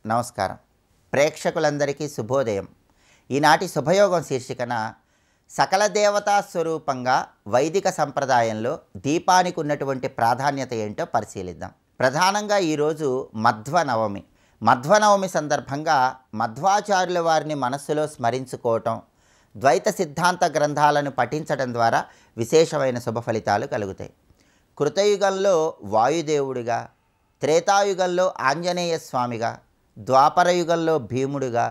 నమస్కారం. ప్రేక్షకులందరికీ శుభోదయం. ఈనాటి శుభయోగం శీర్షికన సకల దేవతా స్వరూపంగా వైదిక సంప్రదాయంలో దీపానికి ఉన్నటువంటి ప్రాధాన్యత ఏంటో పరిశీలిద్దాం. ప్రధానంగా ఈరోజు మధ్వనవమి. మధ్వనవమి సందర్భంగా మధ్వాచార్యుల వారిని మనస్సులో స్మరించుకోవటం, ద్వైత సిద్ధాంత గ్రంథాలను పఠించడం ద్వారా విశేషమైన శుభ ఫలితాలు కలుగుతాయి. కృతయుగంలో వాయుదేవుడిగా, త్రేతాయుగంలో ఆంజనేయ స్వామిగా, ద్వాపరయుగంలో భీముడిగా,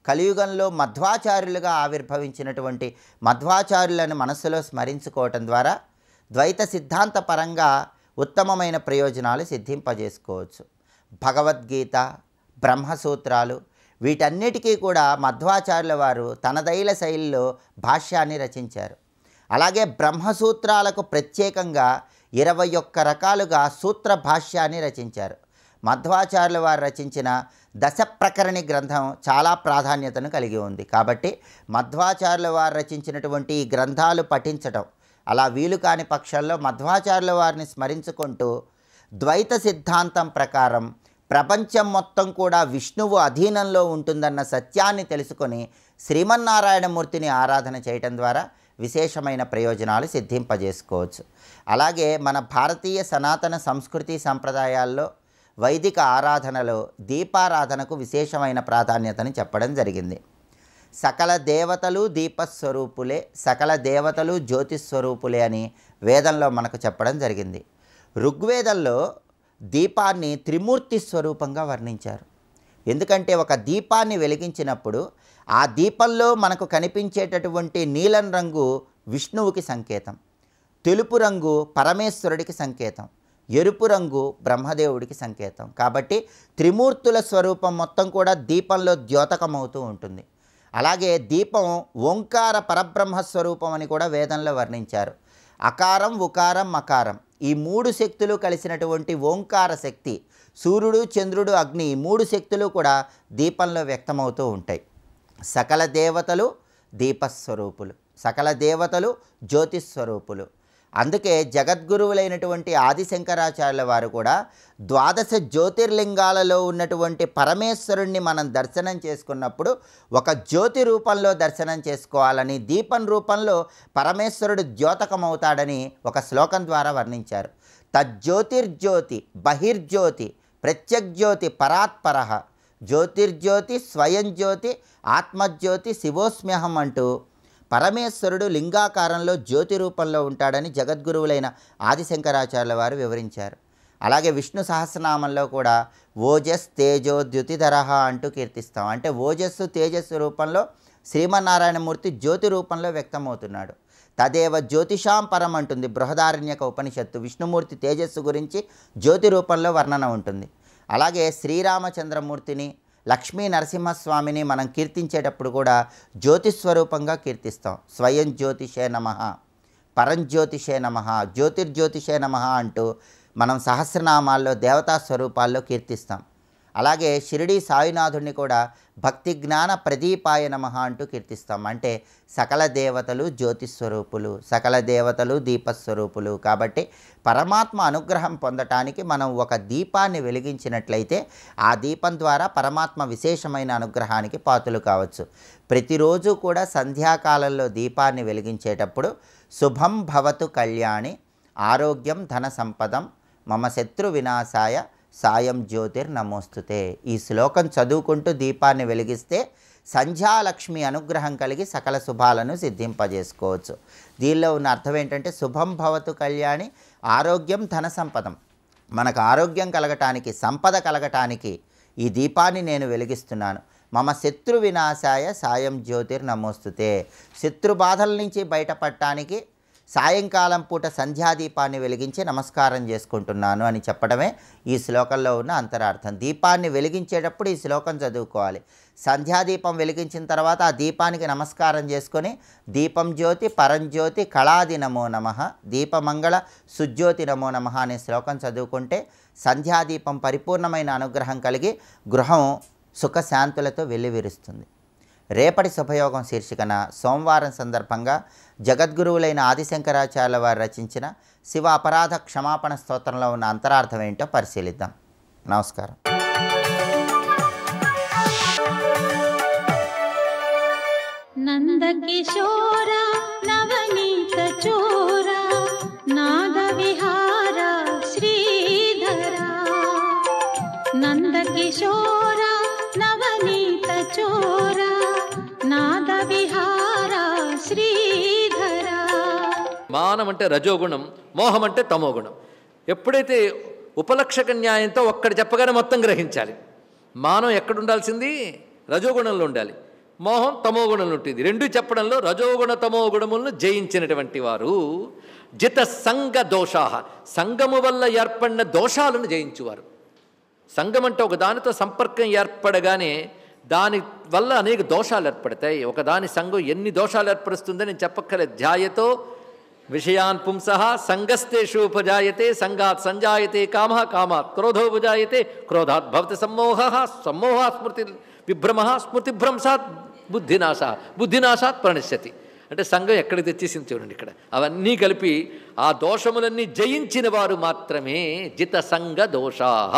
కలియుగంలో మధ్వాచార్యులుగా ఆవిర్భవించినటువంటి మధ్వాచార్యులను మనస్సులో స్మరించుకోవటం ద్వారా ద్వైత సిద్ధాంత పరంగా ఉత్తమమైన ప్రయోజనాలు సిద్ధింపజేసుకోవచ్చు. భగవద్గీత, బ్రహ్మసూత్రాలు వీటన్నిటికీ కూడా మధ్వాచార్యుల వారు తనదైన శైలిలో భాష్యాన్ని రచించారు. అలాగే బ్రహ్మసూత్రాలకు ప్రత్యేకంగా 21 రకాలుగా సూత్ర భాష్యాన్ని రచించారు. మధ్వాచార్యుల వారు రచించిన దశప్రకరణి గ్రంథం చాలా ప్రాధాన్యతను కలిగి ఉంది. కాబట్టి మధ్వాచార్యుల వారు రచించినటువంటి ఈ గ్రంథాలు పఠించటం, అలా వీలు కాని పక్షంలో మధ్వాచార్యుల వారిని స్మరించుకుంటూ ద్వైత సిద్ధాంతం ప్రకారం ప్రపంచం మొత్తం కూడా విష్ణువు అధీనంలో ఉంటుందన్న సత్యాన్ని తెలుసుకొని శ్రీమన్నారాయణమూర్తిని ఆరాధన చేయటం ద్వారా విశేషమైన ప్రయోజనాలు సిద్ధింపజేసుకోవచ్చు. అలాగే మన భారతీయ సనాతన సంస్కృతి సంప్రదాయాల్లో వైదిక ఆరాధనలో దీపారాధనకు విశేషమైన ప్రాధాన్యతని చెప్పడం జరిగింది. సకల దేవతలు దీపస్వరూపులే, సకల దేవతలు జ్యోతిస్వరూపులే అని వేదంలో మనకు చెప్పడం జరిగింది. ఋగ్వేదంలో దీపాన్ని త్రిమూర్తి స్వరూపంగా వర్ణించారు. ఎందుకంటే ఒక దీపాన్ని వెలిగించినప్పుడు ఆ దీపంలో మనకు కనిపించేటటువంటి నీలం రంగు విష్ణువుకి సంకేతం, తెలుపు రంగు పరమేశ్వరుడికి సంకేతం, ఎరుపు రంగు బ్రహ్మదేవుడికి సంకేతం. కాబట్టి త్రిమూర్తుల స్వరూపం మొత్తం కూడా దీపంలో ద్యోతకమవుతూ ఉంటుంది. అలాగే దీపం ఓంకార పరబ్రహ్మ స్వరూపం అని కూడా వేదంలో వర్ణించారు. అకారం, ఉకారం, మకారం ఈ 3 శక్తులు కలిసినటువంటి ఓంకార శక్తి, సూర్యుడు, చంద్రుడు, అగ్ని ఈ 3 శక్తులు కూడా దీపంలో వ్యక్తమవుతూ ఉంటాయి. సకల దేవతలు దీపస్వరూపులు, సకల దేవతలు జ్యోతిస్వరూపులు. అందుకే జగద్గురువులైనటువంటి ఆదిశంకరాచార్యుల వారు కూడా 12 జ్యోతిర్లింగాలలో ఉన్నటువంటి పరమేశ్వరుణ్ణి మనం దర్శనం చేసుకున్నప్పుడు ఒక జ్యోతి రూపంలో దర్శనం చేసుకోవాలని, దీపం రూపంలో పరమేశ్వరుడు ద్యోతకమవుతాడని ఒక శ్లోకం ద్వారా వర్ణించారు. తజ్జ్యోతిర్జ్యోతి బహిర్జ్యోతి ప్రత్యగ్జ్యోతి పరాత్పరః జ్యోతిర్జ్యోతి స్వయం జ్యోతి ఆత్మజ్యోతి శివోస్మ్యహం అంటూ పరమేశ్వరుడు లింగాకారంలో జ్యోతి రూపంలో ఉంటాడని జగద్గురువులైన ఆదిశంకరాచార్యుల వారు వివరించారు. అలాగే విష్ణు సహస్రనామంలో కూడా ఓజస్ తేజో ద్యుతిధరః అంటూ కీర్తిస్తాం. అంటే ఓజస్సు తేజస్సు రూపంలో శ్రీమన్నారాయణమూర్తి జ్యోతి రూపంలో వ్యక్తమవుతున్నాడు. తదేవ జ్యోతిషాం పరం అంటుంది బృహదారణ్యక ఉపనిషత్తు. విష్ణుమూర్తి తేజస్సు గురించి జ్యోతి రూపంలో వర్ణన ఉంటుంది. అలాగే శ్రీరామచంద్రమూర్తిని, లక్ష్మీ నరసింహస్వామిని మనం కీర్తించేటప్పుడు కూడా జ్యోతిస్వరూపంగా కీర్తిస్తాం. స్వయం జ్యోతిషే నమః, పరంజ్యోతిషే నమః, జ్యోతిర్జ్యోతిషే నమః అంటూ మనం సహస్రనామాల్లో దేవతా స్వరూపాల్లో కీర్తిస్తాం. అలాగే షిరిడి సాయినాథుడిని కూడా భక్తి జ్ఞాన ప్రదీపాయ నమః అంటూ కీర్తిస్తాం. అంటే సకల దేవతలు జ్యోతిస్వరూపులు, సకల దేవతలు దీపస్వరూపులు. కాబట్టి పరమాత్మ అనుగ్రహం పొందటానికి మనం ఒక దీపాన్ని వెలిగించినట్లయితే ఆ దీపం ద్వారా పరమాత్మ విశేషమైన అనుగ్రహానికి పాత్రలు కావచ్చు. ప్రతిరోజు కూడా సంధ్యాకాలంలో దీపాన్ని వెలిగించేటప్పుడు శుభం భవతు కళ్యాణి ఆరోగ్యం ధన సంపదం మమ శత్రు వినాశాయ సాయం జ్యోతిర్నమోస్తుతే ఈ శ్లోకం చదువుకుంటూ దీపాన్ని వెలిగిస్తే సంధ్యాలక్ష్మి అనుగ్రహం కలిగి సకల శుభాలను సిద్ధింపజేసుకోవచ్చు. దీనిలో ఉన్న అర్థం ఏంటంటే శుభం భవతు కళ్యాణి ఆరోగ్యం ధన సంపదం. మనకు ఆరోగ్యం కలగటానికి, సంపద కలగటానికి ఈ దీపాన్ని నేను వెలిగిస్తున్నాను. మమ శత్రు వినాశాయ సాయం జ్యోతిర్నమోస్తుతే శత్రు బాధల నుంచి బయటపడటానికి సాయంకాలం పూట సంధ్యాదీపాన్ని వెలిగించి నమస్కారం చేసుకుంటున్నాను అని చెప్పడమే ఈ శ్లోకంలో ఉన్న అంతరార్థం. దీపాన్ని వెలిగించేటప్పుడు ఈ శ్లోకం చదువుకోవాలి. సంధ్యాదీపం వెలిగించిన తర్వాత ఆ దీపానికి నమస్కారం చేసుకొని దీపం జ్యోతి పరంజ్యోతి కళాది నమో నమః దీపమంగళ సుజ్యోతి నమో నమః అనే శ్లోకం చదువుకుంటే సంధ్యాదీపం పరిపూర్ణమైన అనుగ్రహం కలిగి గృహం సుఖశాంతులతో వెల్లివిరుస్తుంది. రేపటి శుభయోగం శీర్షికన సోమవారం సందర్భంగా జగద్గురువులైన ఆదిశంకరాచార్యుల వారు రచించిన శివ అపరాధ క్షమాపణ స్తోత్రంలో ఉన్న అంతరార్థం ఏంటో పరిశీలిద్దాం. నమస్కారం. నందకిశోర నవనీత చోర నాద విహార శ్రీధర నందకిశోర నవనీత చోర నాద విహార శ్రీధర. మానం అంటే రజోగుణం, మోహం అంటే తమోగుణం. ఎప్పుడైతే ఉపలక్షక న్యాయంతో ఒక్కటి చెప్పగానే మొత్తం గ్రహించాలి. మానం ఎక్కడ ఉండాల్సింది? రజోగుణంలో ఉండాలి. మోహం తమోగుణంలో ఉంటుంది. రెండు చెప్పడంలో రజోగుణ తమోగుణములను జయించినటువంటి వారు జిత సంగ దోషా, సంగము వల్ల ఏర్పడిన దోషాలను జయించువారు. సంగం అంటే ఒక దానితో సంపర్కం ఏర్పడగానే దాని వల్ల అనేక దోషాలు ఏర్పడతాయి. ఒకదాని సంఘం ఎన్ని దోషాలు ఏర్పరుస్తుందని నేను చెప్పక్కర్లేదు. ధ్యాయతో విషయాన్ పుంసః సంగస్తేషు ఉపజాయతే సంగాత్ సంజాయతే కామః కామాత్ క్రోధోపజాయతే క్రోధాత్ భవతి సమ్మోహః సమ్మోహాత్ స్మృతి విభ్రమః స్మృతిభ్రంశాత్ బుద్ధినాశः బుద్ధినాశాత్ ప్రణశ్యతి. అంటే సంఘం ఎక్కడికి తెచ్చేసింది చూడండి. ఇక్కడ అవన్నీ కలిపి ఆ దోషములన్నీ జయించిన వారు మాత్రమే జిత సంగ దోషాః.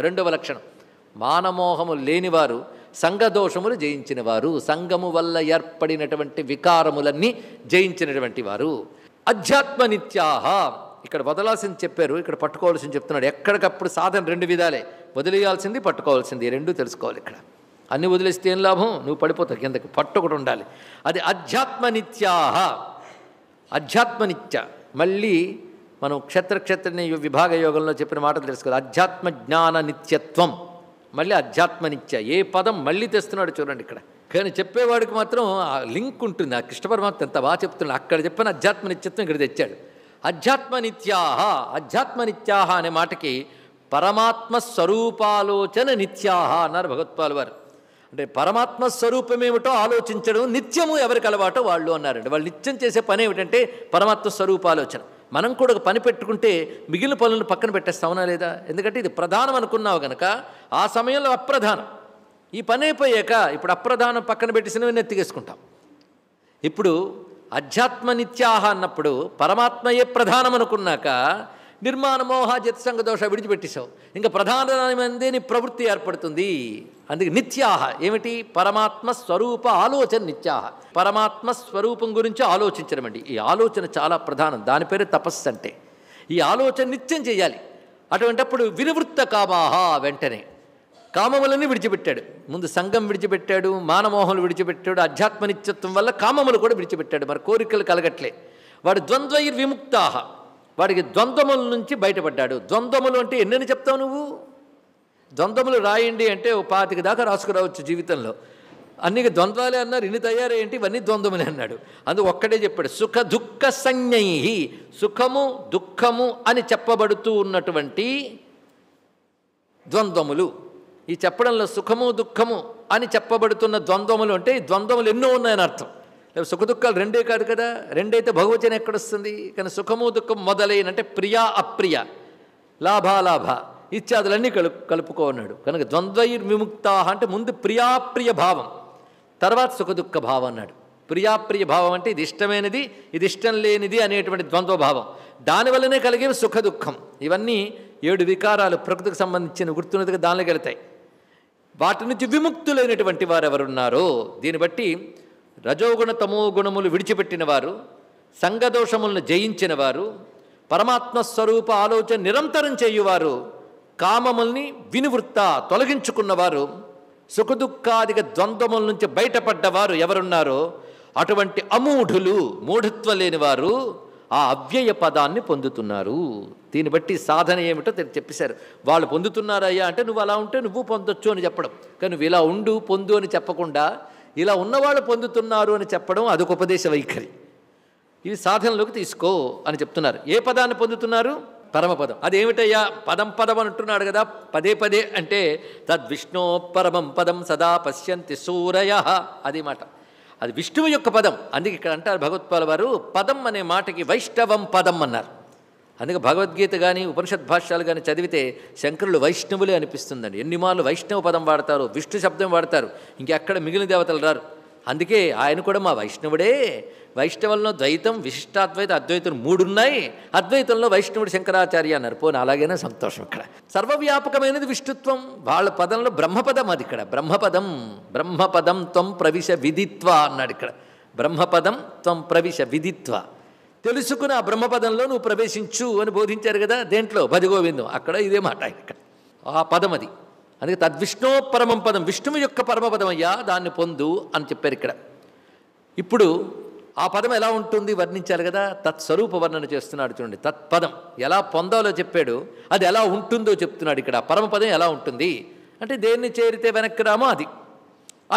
రెండవ లక్షణం, మానమోహము లేనివారు సంఘదోషములు జయించిన వారు, సంఘము వల్ల ఏర్పడినటువంటి వికారములన్నీ జయించినటువంటి వారు. అధ్యాత్మ నిత్యాహ, ఇక్కడ వదలాల్సింది చెప్పారు, ఇక్కడ పట్టుకోవాల్సింది చెప్తున్నాడు. ఎక్కడికప్పుడు సాధన రెండు విధాలే, వదిలేయాల్సింది పట్టుకోవాల్సింది రెండు తెలుసుకోవాలి. ఇక్కడ అన్ని వదిలేస్తే ఏం లాభం? నువ్వు పడిపోతావు కిందకి. పట్టు ఒకటి ఉండాలి. అది అధ్యాత్మ నిత్యాహ. అధ్యాత్మ నిత్య మళ్ళీ మనం క్షత్రజ్ఞ విభాగ యోగంలో చెప్పిన మాటలు తెలుసుకోవాలి. అధ్యాత్మ జ్ఞాన నిత్యత్వం, మళ్ళీ అధ్యాత్మ నిత్య. ఏ పదం మళ్ళీ తెస్తున్నాడు చూడండి ఇక్కడ. కానీ చెప్పేవాడికి మాత్రం ఆ లింక్ ఉంటుంది. ఆ కృష్ణ పరమాత్మ ఎంత బాగా చెప్తున్నాడు. అక్కడ చెప్పిన అధ్యాత్మ నిత్యత్వం ఇక్కడ తెచ్చాడు. అధ్యాత్మ నిత్యాహ. అధ్యాత్మ నిత్యాహ అనే మాటకి పరమాత్మ స్వరూపాలోచన నిత్యాహ అన్నారు భగవత్పాల్ వారు. అంటే పరమాత్మ స్వరూపమేమిటో ఆలోచించడం నిత్యము ఎవరికి అలవాటో వాళ్ళు అన్నారండి. వాళ్ళు నిత్యం చేసే పని ఏమిటంటే పరమాత్మ స్వరూపాలోచన. మనం కూడా ఒక పని పెట్టుకుంటే మిగిలిన పనులను పక్కన పెట్టేస్తామనా లేదా? ఎందుకంటే ఇది ప్రధానం అనుకున్నావు కనుక ఆ సమయంలో అప్రధానం. ఈ పని అయిపోయాక ఇప్పుడు అప్రధానం పక్కన పెట్టేసినవి నెత్తికేసుకుంటాం. ఇప్పుడు అధ్యాత్మ నిత్యాహ అన్నప్పుడు పరమాత్మయే ప్రధానం అనుకున్నాక నిర్మాణ మోహ జతసంగ దోష విడిచిపెట్టేశావు. ఇంకా ప్రధానమైనదే నీ ప్రవృత్తి ఏర్పడుతుంది. అందుకే నిత్యాహ ఏమిటి? పరమాత్మ స్వరూప ఆలోచన నిత్యాహ. పరమాత్మ స్వరూపం గురించి ఆలోచించడం అండి. ఈ ఆలోచన చాలా ప్రధానం. దాని పేరే తపస్సు అంటే. ఈ ఆలోచన నిత్యం చేయాలి. అటువంటిప్పుడు వినివృత్త కామాహ, వెంటనే కామములన్నీ విడిచిపెట్టాడు. ముందు సంఘం విడిచిపెట్టాడు, మానమోహములు విడిచిపెట్టాడు, అధ్యాత్మ నిత్యత్వం వల్ల కామములు కూడా విడిచిపెట్టాడు. మరి కోరికలు కలగట్లే. వాడు ద్వంద్వైర్విముక్తాహ, వాడికి ద్వంద్వముల నుంచి బయటపడ్డాడు. ద్వంద్వములు అంటే ఎన్నని చెప్తావు నువ్వు? ద్వంద్వములు రాయండి అంటే 25 దాకా రాసుకురావచ్చు జీవితంలో. అన్ని ద్వంద్వాలే అన్నారు, ఇన్ని తయారేంటి, ఇవన్నీ ద్వంద్వములే అన్నాడు. అందుకు ఒక్కటే చెప్పాడు, సుఖ దుఃఖ సంజ్ఞై. సుఖము దుఃఖము అని చెప్పబడుతూ ఉన్నటువంటి ద్వంద్వములు. ఈ చెప్పడంలో సుఖము దుఃఖము అని చెప్పబడుతున్న ద్వంద్వములు అంటే ఈ ద్వంద్వములు ఎన్నో ఉన్నాయని అర్థం. లేకపోతే సుఖ దుఃఖాలు రెండే కాదు కదా. రెండైతే బహువచనం ఎక్కడొస్తుంది? కానీ సుఖము దుఃఖం మొదలైన అంటే ప్రియ అప్రియ, లాభాలాభ ఇత్యాదులన్నీ కలుపుకో అన్నాడు. కనుక ద్వంద్వైర్విముక్తా అంటే ముందు ప్రియాప్రియ భావం, తర్వాత సుఖ దుఃఖ భావం అన్నాడు. ప్రియాప్రియ భావం అంటే ఇది ఇష్టమైనది, ఇది ఇష్టం లేనిది అనేటువంటి ద్వంద్వభావం. దానివల్లనే కలిగేవి సుఖ దుఃఖం. ఇవన్నీ 7 వికారాలు ప్రకృతికి సంబంధించిన గుర్తున్నదిగా దానిలోకి వెళతాయి. వాటి నుంచి విముక్తులైనటువంటి వారు ఎవరున్నారో దీన్ని బట్టి రజోగుణ తమో గుణములు విడిచిపెట్టిన వారు, సంఘదోషములను జయించిన వారు, పరమాత్మ స్వరూప ఆలోచన నిరంతరం చేయువారు, కామముల్ని వినివృత్త తొలగించుకున్నవారు, సుఖదుఖాదిక ద్వంద్వముల నుంచి బయటపడ్డవారు ఎవరున్నారో అటువంటి అమూఢులు, మూఢత్వం లేనివారు ఆ అవ్యయ పదాన్ని పొందుతున్నారు. దీన్ని బట్టి సాధన ఏమిటో చెప్పేశారు. వాళ్ళు పొందుతున్నారయ్యా అంటే నువ్వు అలా ఉంటే నువ్వు పొందొచ్చు అని చెప్పడం. కానీ నువ్వు ఇలా ఉండు పొందు అని చెప్పకుండా ఇలా ఉన్నవాళ్ళు పొందుతున్నారు అని చెప్పడం అదొక ఉపదేశ వైఖరి. ఇవి సాధనలోకి తీసుకో అని చెప్తున్నారు. ఏ పదాన్ని పొందుతున్నారు? పరమపదం. అదేమిటయ్యా? పదం పదం అంటున్నాడు కదా పదే పదే అంటే తద్విష్ణో పరమం పదం సదా పశ్యంతి సూరయ, అది మాట. అది విష్ణువు యొక్క పదం. అందుకే ఇక్కడ అంటారు భగవత్పాల వారు పదం అనే మాటకి వైష్ణవం పదం అన్నారు. అందుకే భగవద్గీత కానీ ఉపనిషత్ భాష్యాలు కానీ చదివితే శంకరులు వైష్ణవులే అనిపిస్తుందండి. ఎన్ని మార్లు వైష్ణవ పదం వాడతారు, విష్ణు శబ్దం వాడతారు, ఇంకెక్కడ మిగిలిన దేవతలు రారు. అందుకే ఆయన కూడా మా వైష్ణవుడే. వైష్ణవంలో ద్వైతం, విశిష్టాద్వైత, అద్వైతం 3 ఉన్నాయి. అద్వైతంలో వైష్ణవుడు శంకరాచార్య అన్నారు. పోనీ అలాగైనా సంతోషం. ఇక్కడ సర్వవ్యాపకమైనది విష్ణుత్వం. వాళ్ళ పదంలో బ్రహ్మపదం. అది ఇక్కడ బ్రహ్మపదం. బ్రహ్మపదం త్వం ప్రవిశ విదిత్వ అన్నాడు. ఇక్కడ బ్రహ్మపదం త్వం ప్రవిశ విదిత్వ, తెలుసుకుని ఆ బ్రహ్మపదంలో నువ్వు ప్రవేశించు అని బోధించారు కదా. దేంట్లో? భజగోవిందం. అక్కడ ఇదే మాట ఇక్కడ ఆ పదం అది. అందుకే తద్విష్ణో పరమం పదం, విష్ణువు యొక్క పరమపదం అయ్యా, దాన్ని పొందు అని చెప్పారు ఇక్కడ. ఇప్పుడు ఆ పదం ఎలా ఉంటుంది వర్ణించాలి కదా. తత్స్వరూప వర్ణన చేస్తున్నాడు చూడండి. తత్పదం ఎలా పొందాలో చెప్పాడు, అది ఎలా ఉంటుందో చెప్తున్నాడు ఇక్కడ. పరమపదం ఎలా ఉంటుంది అంటే దేన్ని చేరితే వెనక్కి రామో అది.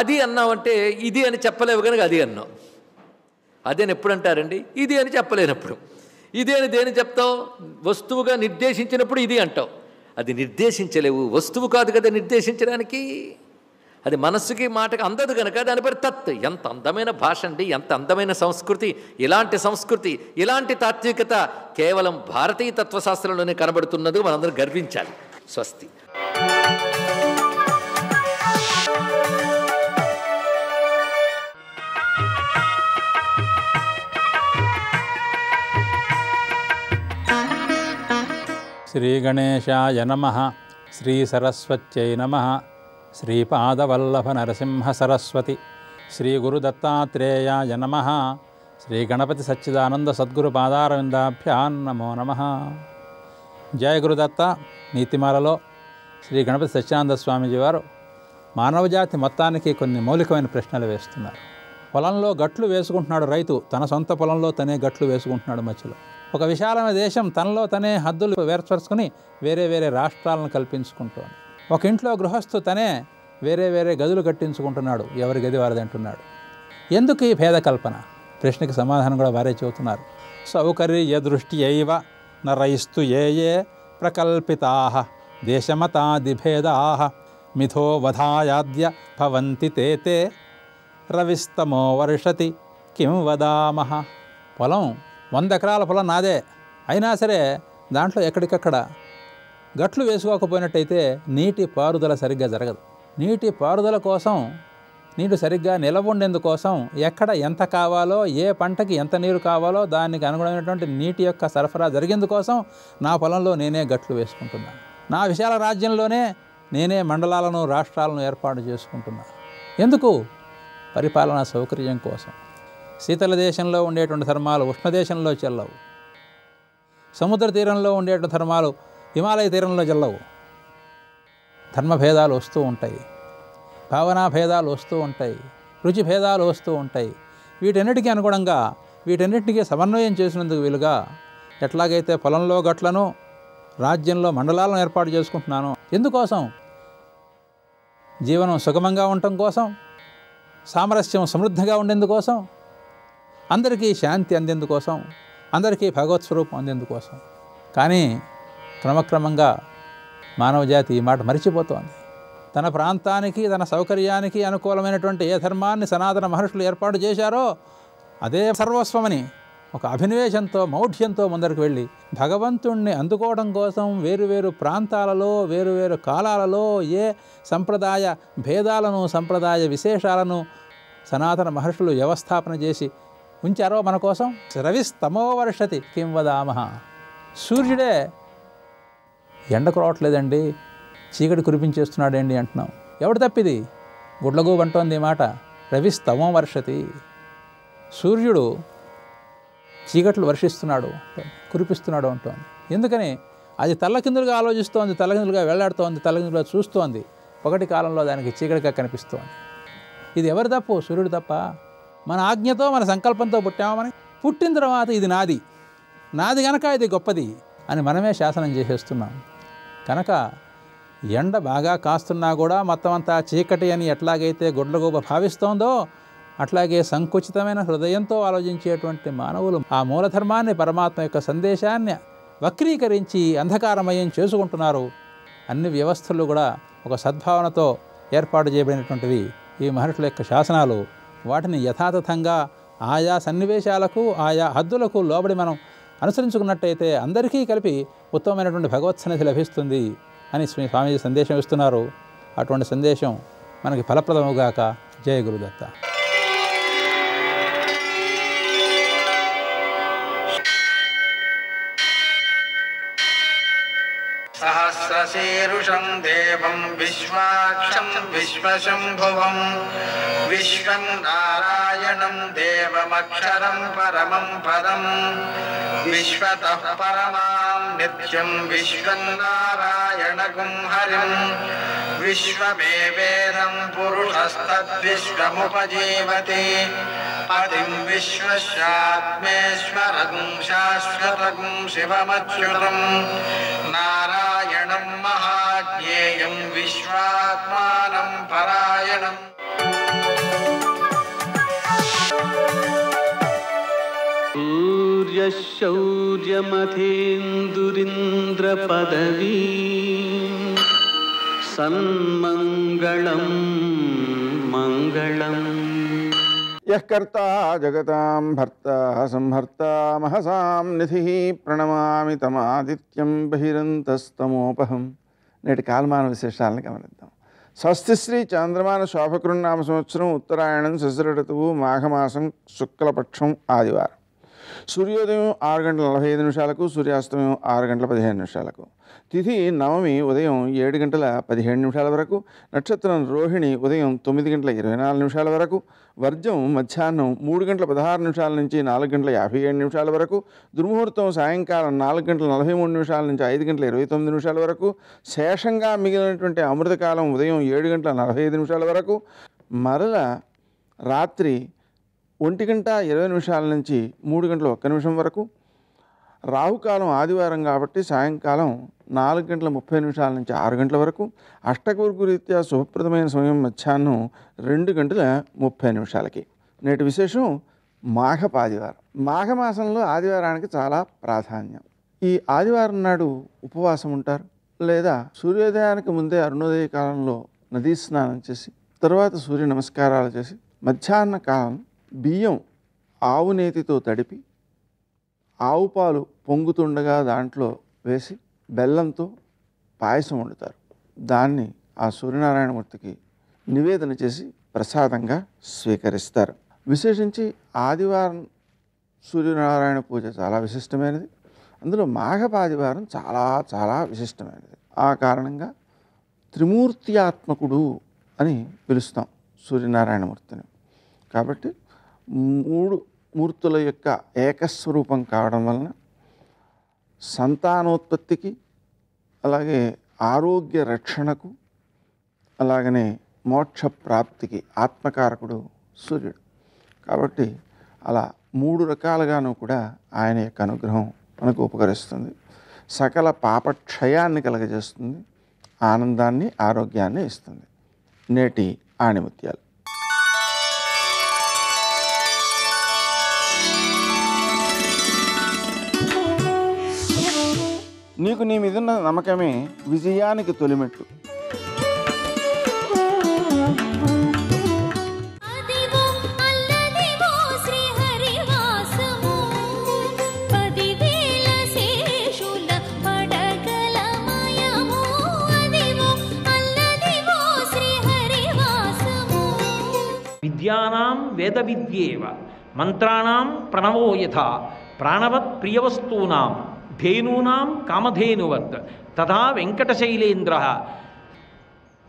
అది అన్నామంటే ఇది అని చెప్పలేవు కనుక అది అన్నాం. అదే అని ఎప్పుడు అంటారండి? ఇది అని చెప్పలేనప్పుడు. ఇది అని దేని చెప్తావు? వస్తువుగా నిర్దేశించినప్పుడు ఇది అంటావు. అది నిర్దేశించలేవు, వస్తువు కాదు కదా నిర్దేశించడానికి. అది మనస్సుకి మాటకి అందదు కనుక దాని పేరు తత్. ఎంత అందమైన భాష అండి, ఎంత అందమైన సంస్కృతి. ఇలాంటి సంస్కృతి, ఇలాంటి తాత్వికత కేవలం భారతీయ తత్వశాస్త్రంలోనే కనబడుతున్నది. మనందరం గర్వించాలి. స్వస్తి. శ్రీగణేశాయ నమః. శ్రీసరస్వత్యై నమః. శ్రీపాదవల్లభనరసింహసరస్వతి. శ్రీగురుదత్తాత్రేయాయ నమః. శ్రీగణపతి సచ్చిదానంద సద్గురు పాదారవిందాభ్యాం నమో నమః. జయ గురుదత్త నీతిమాలలో శ్రీ గణపతి సత్యానంద స్వామీజీ వారు మానవజాతి మొత్తానికి కొన్ని మౌలికమైన ప్రశ్నలు వేస్తున్నారు. పొలంలో గట్లు వేసుకుంటున్నాడు రైతు, తన సొంత పొలంలో తనే గట్లు వేసుకుంటున్నాడు. మధ్యలో ఒక విశాలమైన దేశం తనలో తనే హద్దులు ఏర్పరచుకొని వేరే వేరే రాష్ట్రాలను కల్పించుకుంటోంది. ఒక ఇంట్లో గృహస్థు తనే వేరే వేరే గదులు కట్టించుకుంటున్నాడు, ఎవరి గది వారిది అంటున్నాడు. ఎందుకు ఈ భేద కల్పన? ప్రశ్నకి సమాధానం కూడా వారే చెబుతున్నారు. సౌకర్య దృష్టి అయివ నరైస్తు ఏ ఏ ప్రకల్పితాః దేశమతాదిభేదాః మిథో వధాయాద్య భవంతి తే తే రవిస్తమో వర్షతి కిం వదామః. పొలం 100 ఎకరాల పొలం నాదే, అయినా సరే దాంట్లో ఎక్కడికక్కడ గట్లు వేసుకోకపోయినట్టయితే నీటి పారుదల సరిగ్గా జరగదు. నీటి పారుదల కోసం, నీరు సరిగ్గా నిలవుండేందుకోసం ఎక్కడ ఎంత కావాలో, ఏ పంటకి ఎంత నీరు కావాలో దానికి అనుగుణమైనటువంటి నీటి యొక్క సరఫరా జరిగేందుకోసం నా పొలంలో నేనే గట్లు వేసుకుంటున్నాను. నా విశాల రాజ్యంలోనే నేనే మండలాలను, రాష్ట్రాలను ఏర్పాటు చేసుకుంటున్నాను. ఎందుకు? పరిపాలనా సౌకర్యం కోసం. శీతల దేశంలో ఉండేటువంటి ధర్మాలు ఉష్ణదేశంలో చెల్లవు. సముద్ర తీరంలో ఉండేటువంటి ధర్మాలు హిమాలయ తీరంలో చెల్లవు. ధర్మభేదాలు వస్తూ ఉంటాయి, భావనా భేదాలు వస్తూ ఉంటాయి, రుచి భేదాలు వస్తూ ఉంటాయి. వీటన్నిటికీ అనుగుణంగా, వీటన్నిటికీ సమన్వయం చేసినందుకు వీలుగా ఎట్లాగైతే పొలంలో గట్లను, రాజ్యంలో మండలాలను ఏర్పాటు చేసుకుంటున్నాను. ఎందుకోసం? జీవనం సుగమంగా ఉండటం కోసం, సామరస్యం సమృద్ధిగా ఉండేందుకోసం, అందరికీ శాంతి అందేందుకోసం, అందరికీ భగవత్ స్వరూపం అందేందుకోసం. కానీ క్రమక్రమంగా మానవజాతి ఈ మాట మరిచిపోతోంది. తన ప్రాంతానికి, తన సౌకర్యానికి అనుకూలమైనటువంటి ఏ ధర్మాన్ని సనాతన మహర్షులు ఏర్పాటు చేశారో అదే సర్వస్వమని ఒక అభినివేశంతో, మౌఢ్యంతో ముందరికి వెళ్ళి భగవంతుణ్ణి అందుకోవడం కోసం వేరువేరు ప్రాంతాలలో, వేరువేరు కాలాలలో ఏ సంప్రదాయ భేదాలను, సంప్రదాయ విశేషాలను సనాతన మహర్షులు వ్యవస్థాపన చేసి ఉంచారో మన కోసం. రవిస్తమో వర్షతి కిం వదామః. సూర్యుడే ఎండకు రావట్లేదండి, చీకటి కురిపించేస్తున్నాడండి అంటున్నాం. ఎవడు తప్పిది? గుడ్లగూ అంటోంది ఈ మాట. రవిస్తమో వర్షతి. సూర్యుడు చీకట్లు వర్షిస్తున్నాడు, కురిపిస్తున్నాడు అంటోంది. ఎందుకని? అది తల్లకిందులుగా ఆలోచిస్తోంది, తల్లకిందులుగా వెళ్లాడుతోంది, తల్లకిందులుగా చూస్తోంది. ఒకటి కాలంలో దానికి చీకటిగా కనిపిస్తోంది. ఇది ఎవరి తప్పు? సూర్యుడు తప్ప? మన ఆజ్ఞతో, మన సంకల్పంతో పుట్టామని. పుట్టిన తర్వాత ఇది నాది, నాది గనక ఇది గొప్పది అని మనమే శాసనం చేసేస్తున్నాం. కనుక ఎండ బాగా కాస్తున్నా కూడా మొత్తం అంతా చీకటి అని ఎట్లాగైతే గుడ్లగూబ భావిస్తోందో అట్లాగే సంకుచితమైన హృదయంతో ఆలోచించేటువంటి మానవులు ఆ మూలధర్మాన్ని, పరమాత్మ యొక్క సందేశాన్ని వక్రీకరించి అంధకారమయం చేసుకుంటున్నారు. అన్ని వ్యవస్థలు కూడా ఒక సద్భావనతో ఏర్పాటు చేయబడినటువంటివి ఈ మహర్షుల యొక్క శాసనాలు. వాటిని యథాతథంగా ఆయా సన్నివేశాలకు, ఆయా హద్దులకు లోబడి మనం అనుసరించుకున్నట్టయితే అందరికీ కలిపి ఉత్తమమైనటువంటి భగవత్ సన్నిధి లభిస్తుంది అని స్వామీజీ సందేశం ఇస్తున్నారు. అటువంటి సందేశం మనకి ఫలప్రదముగాక. జయ గురుదత్త. సహస్ర విశ్వశీరుషం దేవం విశ్వాక్షం విశ్వశంభువం విశ్వం నారాయణం దేవమక్షరం పరమం పదం విశ్వతః పరమాం నిత్యం విశ్వం నారాయణగుం హరిం విశ్వమేవేదం పురుషస్తద్విశ్వముపజీవతి పతిం విశ్వస్యాత్మేశ్వరం శాశ్వతం శివమచ్యుతం నారాయణం మహాజ్ఞేయం విశ్వాత్మానం పరాయణం. సూర్యశౌర్యమథేందురింద్రపదవీ సన్మంగళం మంగళం. యః కర్తా జగతాం భర్తా సంహర్తా మహసాం నిధిః ప్రణమామి తమాదిత్యం బహిరంతస్తమోపహం. నేటి కాలమాన విశేషాలను గమనిద్దాం. స్వస్తి శ్రీ చాంద్రమాన శోభకృన్నామ సంవత్సరం ఉత్తరాయణం శశిరతువు మాఘమాసం శుక్లపక్షం ఆదివారం. సూర్యోదయం 6:45 సూర్యాస్తమయం 6:15. తిథి నవమి ఉదయం 7:17 వరకు, నక్షత్రం రోహిణి ఉదయం 9:24 వరకు, వర్జం మధ్యాహ్నం 3:16 నుంచి 4:57 వరకు, దుర్ముహూర్తం సాయంకాలం 4:43 నుంచి 5:29 వరకు, శేషంగా మిగిలినటువంటి అమృతకాలం ఉదయం 7:45 వరకు, మరల రాత్రి 1:20 నుంచి 3:01 వరకు, రాహుకాలం ఆదివారం కాబట్టి సాయంకాలం 4:30 నుంచి 6 వరకు, అష్టకవర్గు రీత్యా శుభప్రదమైన సమయం మధ్యాహ్నం 2:30. నేటి విశేషం మాఘపాదివారం. మాఘమాసంలో ఆదివారానికి చాలా ప్రాధాన్యం. ఈ ఆదివారం నాడు ఉపవాసం ఉంటారు, లేదా సూర్యోదయానికి ముందే అరుణోదయ కాలంలో నదీ స్నానం చేసి తర్వాత సూర్య నమస్కారాలు చేసి మధ్యాహ్న కాలం బియ్యం ఆవు నేతితో తడిపి ఆవు పాలు పొంగుతుండగా దాంట్లో వేసి బెల్లంతో పాయసం వండుతారు. దాన్ని ఆ సూర్యనారాయణమూర్తికి నివేదన చేసి ప్రసాదంగా స్వీకరిస్తారు. విశేషించి ఆదివారం సూర్యనారాయణ పూజ చాలా విశిష్టమైనది. అందులో మాఘపాదివారం చాలా చాలా విశిష్టమైనది. ఆ కారణంగా త్రిమూర్త్యాత్మకుడు అని పిలుస్తాం సూర్యనారాయణమూర్తిని. కాబట్టి 3 మూర్తుల యొక్క ఏకస్వరూపం కావడం వలన సంతానోత్పత్తికి, అలాగే ఆరోగ్య రక్షణకు, అలాగనే మోక్ష ప్రాప్తికి ఆత్మకారకుడు సూర్యుడు. కాబట్టి అలా 3 రకాలుగాను కూడా ఆయన యొక్క అనుగ్రహం మనకు ఉపకరిస్తుంది. సకల పాపక్షయాన్ని కలగజేస్తుంది, ఆనందాన్ని ఆరోగ్యాన్ని ఇస్తుంది. నేటి ఆణిముత్యాలు. నీకు నీ మీదున్న నమ్మకమే విజయానికి తొలిమెట్టు. విద్యానాం వేద విద్యేవ మంత్రాణం ప్రణవో యథా ప్రాణవత్ ప్రియవస్తూనాం ధేనూనాం కామధేనువత్ తథా వెంకటశైలేంద్ర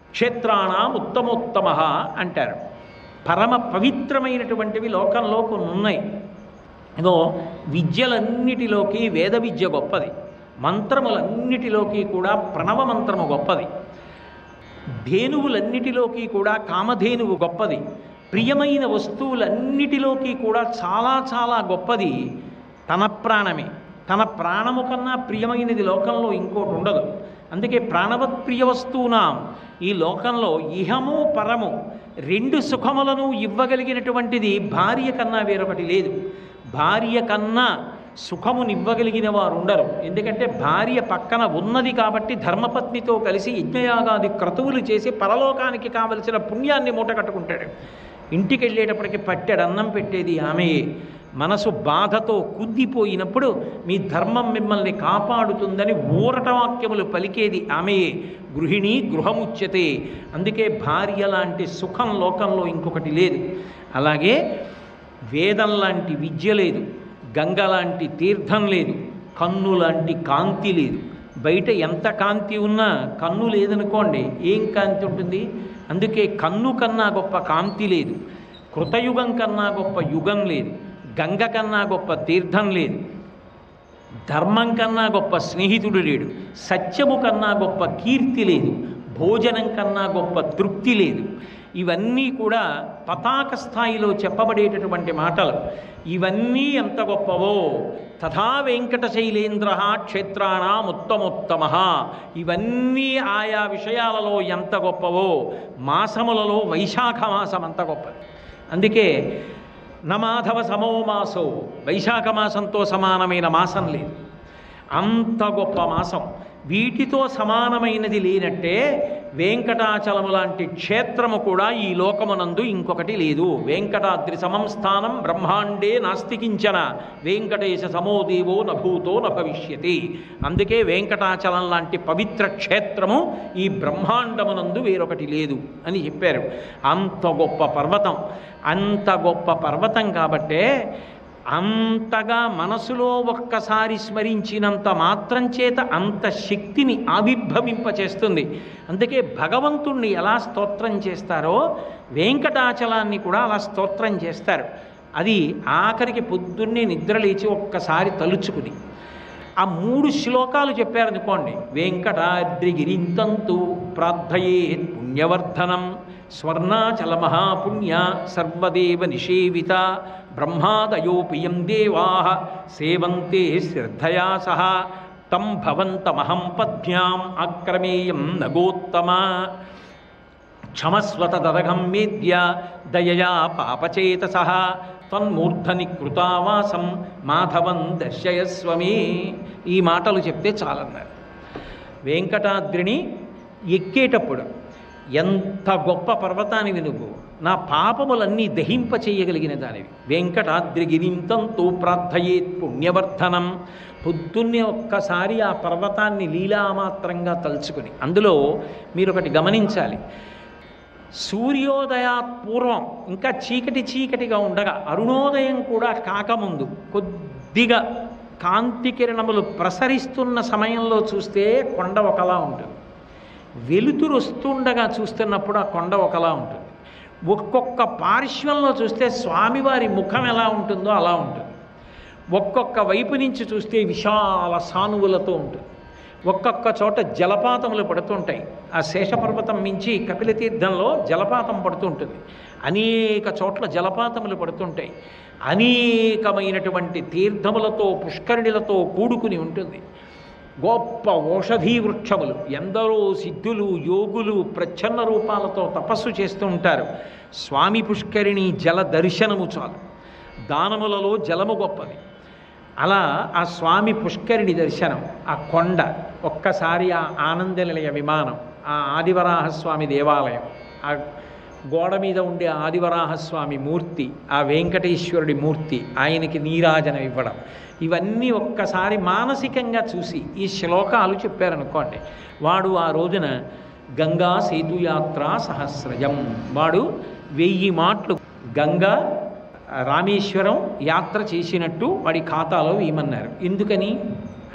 క్షేత్రాణం ఉత్తమోత్తమ అంటారు. పరమ పవిత్రమైనటువంటివి లోకంలో కొన్ని ఉన్నాయి. ఏదో విద్యలన్నిటిలోకి వేద విద్య గొప్పది, మంత్రములన్నిటిలోకి కూడా ప్రణవ మంత్రము గొప్పది, ధేనువులన్నిటిలోకి కూడా కామధేనువు గొప్పది, ప్రియమైన వస్తువులన్నిటిలోకి కూడా చాలా చాలా గొప్పది తన ప్రాణమే. తన ప్రాణము కన్నా ప్రియమైనది లోకంలో ఇంకోటి ఉండదు. అందుకే ప్రాణవత్ ప్రియ వస్తువునాం, ఈ లోకంలో ఇహము పరము 2 సుఖములను ఇవ్వగలిగినటువంటిది భార్య కన్నా వేరొకటి లేదు. భార్య కన్నా సుఖమునివ్వగలిగిన వారు ఉండరు. ఎందుకంటే భార్య పక్కన ఉన్నది కాబట్టి ధర్మపత్నితో కలిసి యజ్ఞయాగాది క్రతువులు చేసి పరలోకానికి కావలసిన పుణ్యాన్ని మూట కట్టుకుంటాడు. ఇంటికి వెళ్ళేటప్పటికి పట్టెడు అన్నం పెట్టేది ఆమెయే. మనసు బాధతో కుద్దిపోయినప్పుడు మీ ధర్మం మిమ్మల్ని కాపాడుతుందని ఊరటవాక్యములు పలికేది ఆమెయే. గృహిణి గృహముచ్యతే. అందుకే భార్య లాంటి సుఖం లోకంలో ఇంకొకటి లేదు. అలాగే వేదం లాంటి విద్య లేదు, గంగ లాంటి తీర్థం లేదు, కన్ను లాంటి కాంతి లేదు, బయట ఎంత కాంతి ఉన్నా కన్ను లేదనుకోండి, ఏం కాంతి ఉంటుంది? అందుకే కన్ను కన్నా గొప్ప కాంతి లేదు, కృతయుగం కన్నా గొప్ప యుగం లేదు, గంగ కన్నా గొప్ప తీర్థం లేదు, ధర్మం కన్నా గొప్ప స్నేహితుడు లేడు, సత్యము కన్నా గొప్ప కీర్తి లేదు, భోజనం కన్నా గొప్ప తృప్తి లేదు. ఇవన్నీ కూడా పతాక స్థాయిలో చెప్పబడేటటువంటి మాటలు. ఇవన్నీ ఎంత గొప్పవో తథా వెంకటశైలేంద్ర క్షేత్రాణం ఉత్తమోత్తమ. ఇవన్నీ ఆయా విషయాలలో ఎంత గొప్పవో మాసములలో వైశాఖ మాసం అంత గొప్పది. అందుకే నమాధవ సమో మాసో, వైశాఖ మాసంతో సమానమైన మాసం లేదు. అంత గొప్ప మాసం. వీటితో సమానమైనది లేనట్టే వెంకటాచలము లాంటి క్షేత్రము కూడా ఈ లోకమునందు ఇంకొకటి లేదు. వెంకటాద్రి సమం స్థానం బ్రహ్మాండే నాస్తికించన, వెంకటేశ సమోదేవో నభూతో నభవిష్యతి. అందుకే వెంకటాచలం లాంటి పవిత్ర క్షేత్రము ఈ బ్రహ్మాండమునందు వేరొకటి లేదు అని చెప్పారు. అంత గొప్ప పర్వతం. అంత గొప్ప పర్వతం కాబట్టే అంతగా మనసులో ఒక్కసారి స్మరించినంత మాత్రం చేత అంత శక్తిని ఆవిర్భవింపచేస్తుంది. అందుకే భగవంతుణ్ణి ఎలా స్తోత్రం చేస్తారో వెంకటాచలాన్ని కూడా అలా స్తోత్రం చేస్తారు. అది ఆఖరికి పొద్దున్నే నిద్రలేచి ఒక్కసారి తలుచుకుని ఆ 3 శ్లోకాలు చెప్పారనుకోండి. వెంకటాద్రిగిరింతంతు ప్రార్థయేత్ పుణ్యవర్ధనం, స్వర్ణాచల మహాపుణ్య సర్వదేవ నిషేవిత, బ్రహ్మాదయోపియం దేవా సేవంతే శ్రద్ధయా సహ, తం భవంతమహం పద్భ్యాం ఆక్రమేయం నగోత్తమ, క్షమస్వత దరగం మేద్య దయయా పాపచేతసః, తన్మూర్ధని కృతావాసం మాధవం దర్శయస్వమే. ఈ మాటలు చెప్తే చాలన్నారు. వెంకటాద్రిని ఎక్కేటప్పుడు ఎంత గొప్ప పర్వతానివి నువ్వు, నా పాపములన్నీ దహింపచేయగలిగిన దానివి. వెంకటాద్రిగిరింతంతో ప్రార్థయేత్ పుణ్యవర్ధనం. పొద్దున్నే ఒక్కసారి ఆ పర్వతాన్ని లీలామాత్రంగా తలుచుకుని, అందులో మీరు ఒకటి గమనించాలి. సూర్యోదయాత్ పూర్వం ఇంకా చీకటిగా ఉండగా, అరుణోదయం కూడా కాకముందు కొద్దిగా కాంతి కిరణములు ప్రసరిస్తున్న సమయంలో చూస్తే కొండ ఒకలా ఉంటుంది. వెలుతురు వస్తుండగా చూస్తున్నప్పుడు ఆ కొండ ఒకలా ఉంటుంది. ఒక్కొక్క పార్శ్వంలో చూస్తే స్వామివారి ముఖం ఎలా ఉంటుందో అలా ఉంటుంది. ఒక్కొక్క వైపు నుంచి చూస్తే విశాల సానువులతో ఉంటుంది. ఒక్కొక్క చోట జలపాతములు పడుతుంటాయి. ఆ శేషపర్వతం మించి కపిలతీర్థంలో జలపాతం పడుతుంటుంది. అనేక చోట్ల జలపాతములు పడుతుంటాయి. అనేకమైనటువంటి తీర్థములతో పుష్కరిణులతో కూడుకుని ఉంటుంది. గొప్ప ఔషధీ వృక్షములు, ఎందరో సిద్ధులు యోగులు ప్రచ్ఛన్న రూపాలతో తపస్సు చేస్తూ ఉంటారు. స్వామి పుష్కరిణి జల దర్శనము చాలు. దానములలో జలము గొప్పది. అలా ఆ స్వామి పుష్కరిణి దర్శనం, ఆ కొండ, ఒక్కసారి ఆ ఆనందనిలయ విమానం, ఆ ఆదివరాహస్వామి దేవాలయం, ఆ గోడ మీద ఉండే ఆదివరాహస్వామి మూర్తి, ఆ వెంకటేశ్వరుడి మూర్తి, ఆయనకి నీరాజనం ఇవ్వడం, ఇవన్నీ ఒక్కసారి మానసికంగా చూసి ఈ శ్లోకాలు చెప్పారనుకోండి, వాడు ఆ రోజున గంగా సేతుయాత్ర సహస్రజం, వాడు 1000 మాటలు గంగా రామేశ్వరం యాత్ర చేసినట్టు వాడి ఖాతాలో వేయమన్నారు. ఎందుకని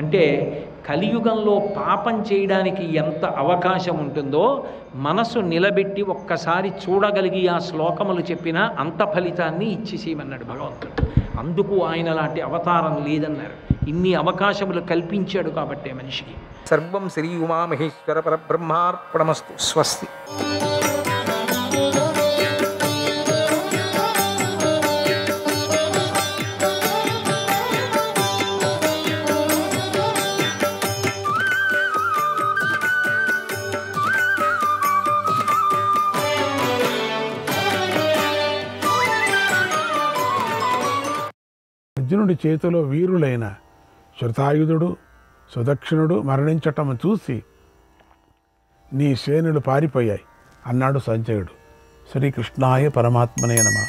అంటే కలియుగంలో పాపం చేయడానికి ఎంత అవకాశం ఉంటుందో మనసు నిలబెట్టి ఒక్కసారి చూడగలిగి ఆ శ్లోకములు చెప్పినా అంత ఫలితాన్ని ఇచ్చేసేయమన్నాడు భగవంతుడు. అందుకు ఆయన లాంటి అవతారం లేదన్నారు. ఇన్ని అవకాశములు కల్పించాడు కాబట్టే మనిషికి. సర్వం శ్రీ ఉమామహేశ్వర పరబ్రహ్మార్పణమస్తు. స్వస్తి. అర్జునుడి చేతిలో వీరులైన శృతాయుధుడు సుదక్షిణుడు మరణించటం చూసి నీ సేనులు పారిపోయాయి అన్నాడు సంజయుడు. శ్రీకృష్ణాయ పరమాత్మనే నమః.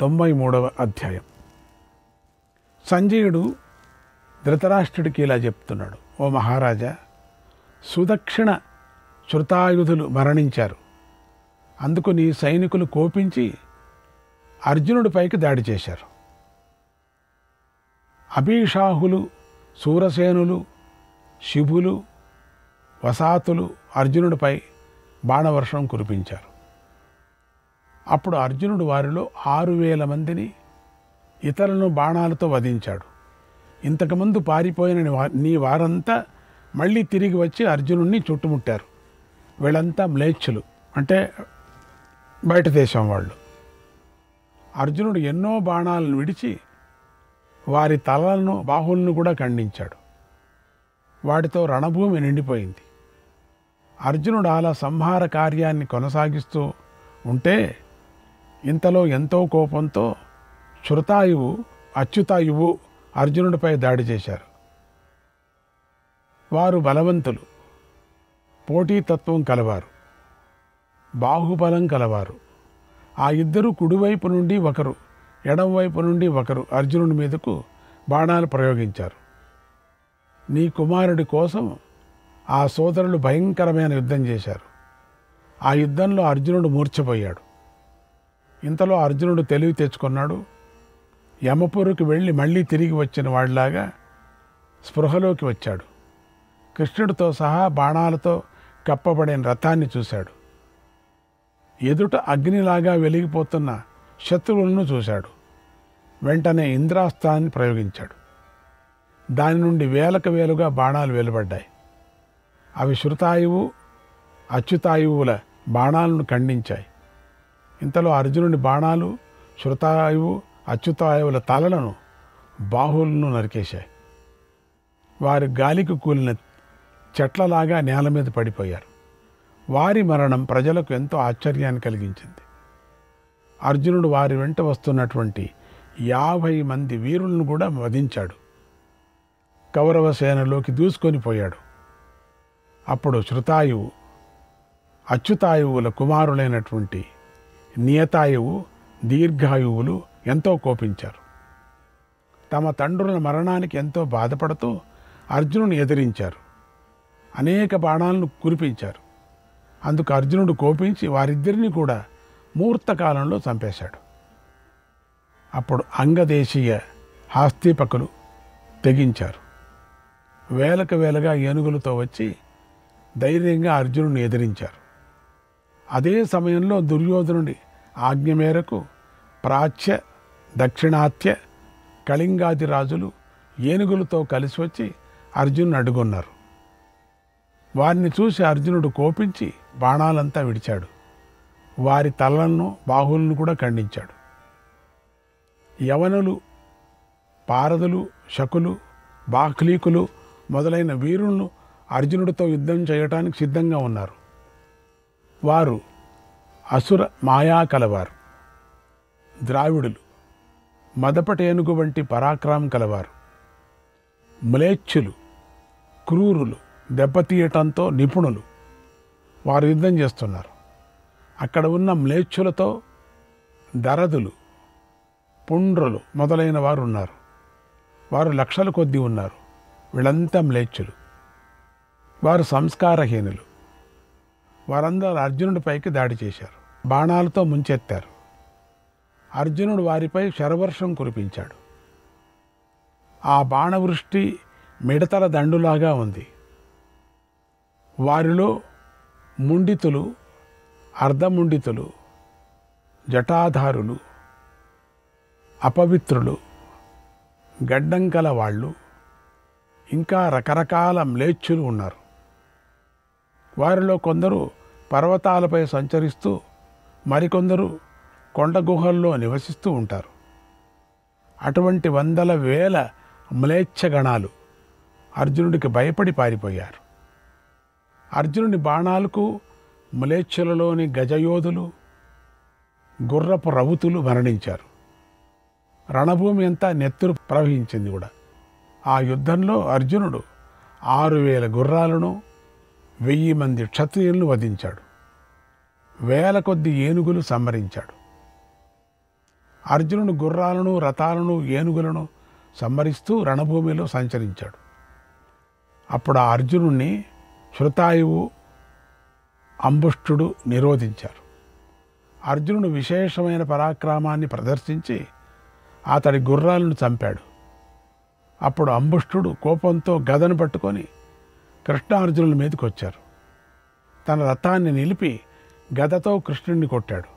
93వ అధ్యాయం. సంజయుడు ధృతరాష్ట్రుడికి ఇలా చెప్తున్నాడు. ఓ మహారాజా, సుదక్షిణ శృతాయుధులు మరణించారు. అందుకు నీ సైనికులు కోపించి అర్జునుడిపైకి దాడి చేశారు. అభిషాహులు, సూరసేనులు, శిబులు, వసాతులు అర్జునుడిపై బాణవర్షం కురిపించారు. అప్పుడు అర్జునుడు వారిలో 6,000 మందిని ఇతరులను బాణాలతో వధించాడు. ఇంతకుముందు పారిపోయిన నీ వారంతా మళ్ళీ తిరిగి వచ్చి అర్జునుడిని చుట్టుముట్టారు. వీళ్ళంతా మ్లేచ్చులు, అంటే బయట దేశం వాళ్ళు. అర్జునుడు ఎన్నో బాణాలను విడిచి వారి తలలను, బాహువులను కూడా ఖండించాడు. వాటితో రణభూమి నిండిపోయింది. అర్జునుడు అలా సంహార కార్యాన్ని కొనసాగిస్తూ ఉంటే ఇంతలో ఎంతో కోపంతో శృతాయువు, అచ్యుతాయువు అర్జునుడిపై దాడి చేశారు. వారు బలవంతులు, పోటీతత్వం కలవారు, బాహుబలం కలవారు. ఆ ఇద్దరు కుడివైపు నుండి ఒకరు, ఎడమవైపు నుండి ఒకరు అర్జునుడి మీదకు బాణాలు ప్రయోగించారు. నీ కుమారుడి కోసం ఆ సోదరులు భయంకరమైన యుద్ధం చేశారు. ఆ యుద్ధంలో అర్జునుడు మూర్ఛపోయాడు. ఇంతలో అర్జునుడు తెలివి తెచ్చుకున్నాడు. యమపురికి వెళ్ళి మళ్ళీ తిరిగి వచ్చిన వాడిలాగా స్పృహలోకి వచ్చాడు. కృష్ణుడితో సహా బాణాలతో కప్పబడిన రథాన్ని చూశాడు. ఎదుట అగ్నిలాగా వెలిగిపోతున్న శత్రువులను చూశాడు. వెంటనే ఇంద్రాస్త్రాన్ని ప్రయోగించాడు. దాని నుండి వేలకు వేలుగా బాణాలు వెలువడ్డాయి. అవి శృతాయువు, అచ్యుతాయువుల బాణాలను ఖండించాయి. ఇంతలో అర్జునుడి బాణాలు శృతాయువు, అచ్యుతాయువుల తలలను, బాహువులను నరికేశాయి. వారు గాలికి కూలిన చెట్లలాగా నేల మీద పడిపోయారు. వారి మరణం ప్రజలకు ఎంతో ఆశ్చర్యాన్ని కలిగించింది. అర్జునుడు వారి వెంట వస్తున్నటువంటి 50 మంది వీరులను కూడా వధించాడు. కౌరవ సేనలోకి దూసుకొని పోయాడు. అప్పుడు శృతాయువు, అచ్యుతాయువుల కుమారులైనటువంటి నియతాయువు, దీర్ఘాయువులు ఎంతో కోపించారు. తమ తండ్రుల మరణానికి ఎంతో బాధపడుతూ అర్జునుని ఎదిరించారు. అనేక బాణాలను కురిపించారు. అందుకు అర్జునుడు కోపించి వారిద్దరిని కూడా ముహూర్తకాలంలో చంపేశాడు. అప్పుడు అంగదేశీయ హాస్తీపకులు తెగించారు. వేలకు వేలగా ఏనుగులతో వచ్చి ధైర్యంగా అర్జునుడిని ఎదిరించారు. అదే సమయంలో దుర్యోధనుడి ఆజ్ఞ మేరకు ప్రాచ్య, దక్షిణాత్య, కళింగాది రాజులు ఏనుగులతో కలిసి వచ్చి అర్జునుని అడ్డుకున్నారు. వారిని చూసి అర్జునుడు కోపించి బాణాలంతా విడిచాడు. వారి తలలను, బాహువులను కూడా ఖండించాడు. యవనులు, పారదులు, శకులు, బాహ్లీకులు మొదలైన వీరులను అర్జునుడితో యుద్ధం చేయటానికి సిద్ధంగా ఉన్నారు. వారు అసుర మాయా కలవారు, ద్రావిడులు, మదపటేనుగు వంటి పరాక్రమం కలవారు, మ్లేచ్చులు, క్రూరులు, దెబ్బతీయటంతో నిపుణులు. వారు యుద్ధం చేస్తున్నారు. అక్కడ ఉన్న మ్లేచ్చులతో దరదులు, పుండ్రులు మొదలైన వారు ఉన్నారు. వారు లక్షల కొద్దీ ఉన్నారు. వీళ్ళంతా మ్లేచ్చులు. వారు సంస్కారహీనులు. వారందరూ అర్జునుడిపైకి దాడి చేశారు. బాణాలతో ముంచెత్తారు. అర్జునుడు వారిపై శరవర్షం కురిపించాడు. ఆ బాణవృష్టి మిడతల దండులాగా ఉంది. వారిలో ముండితులు, అర్ధముండితులు, జటాధారులు, అపవిత్రులు, గడ్డంకల వాళ్ళు, ఇంకా రకరకాల మ్లేచ్చులు ఉన్నారు. వారిలో కొందరు పర్వతాలపై సంచరిస్తూ, మరికొందరు కొండ గుహల్లో నివసిస్తూ ఉంటారు. అటువంటి వందల వేల మ్లేచ్ఛగణాలు అర్జునుడికి భయపడి పారిపోయారు. అర్జునుడి బాణాలకు మ్లేచ్ఛులలోని గజయోధులు, గుర్రపు రౌతులు మరణించారు. రణభూమి అంతా నెత్తురు ప్రవహించింది కూడా. ఆ యుద్ధంలో అర్జునుడు 6,000 గుర్రాలను, 1000 మంది క్షత్రియులను వధించాడు. వేల కొద్ది ఏనుగులు సంహరించాడు. అర్జునుడు గుర్రాలను, రథాలను, ఏనుగులను సంహరిస్తూ రణభూమిలో సంచరించాడు. అప్పుడు ఆ అర్జునుణ్ణి శృతాయువు, అంబుష్ఠుడు నిరోధించారు. అర్జునుడు విశేషమైన పరాక్రమాన్ని ప్రదర్శించి అతడి గుర్రాలను చంపాడు. అప్పుడు అంబుష్ఠుడు కోపంతో గదను పట్టుకొని కృష్ణార్జునుల మీదకి వచ్చారు. తన రథాన్ని నిలిపి గదతో కృష్ణుడిని కొట్టాడు.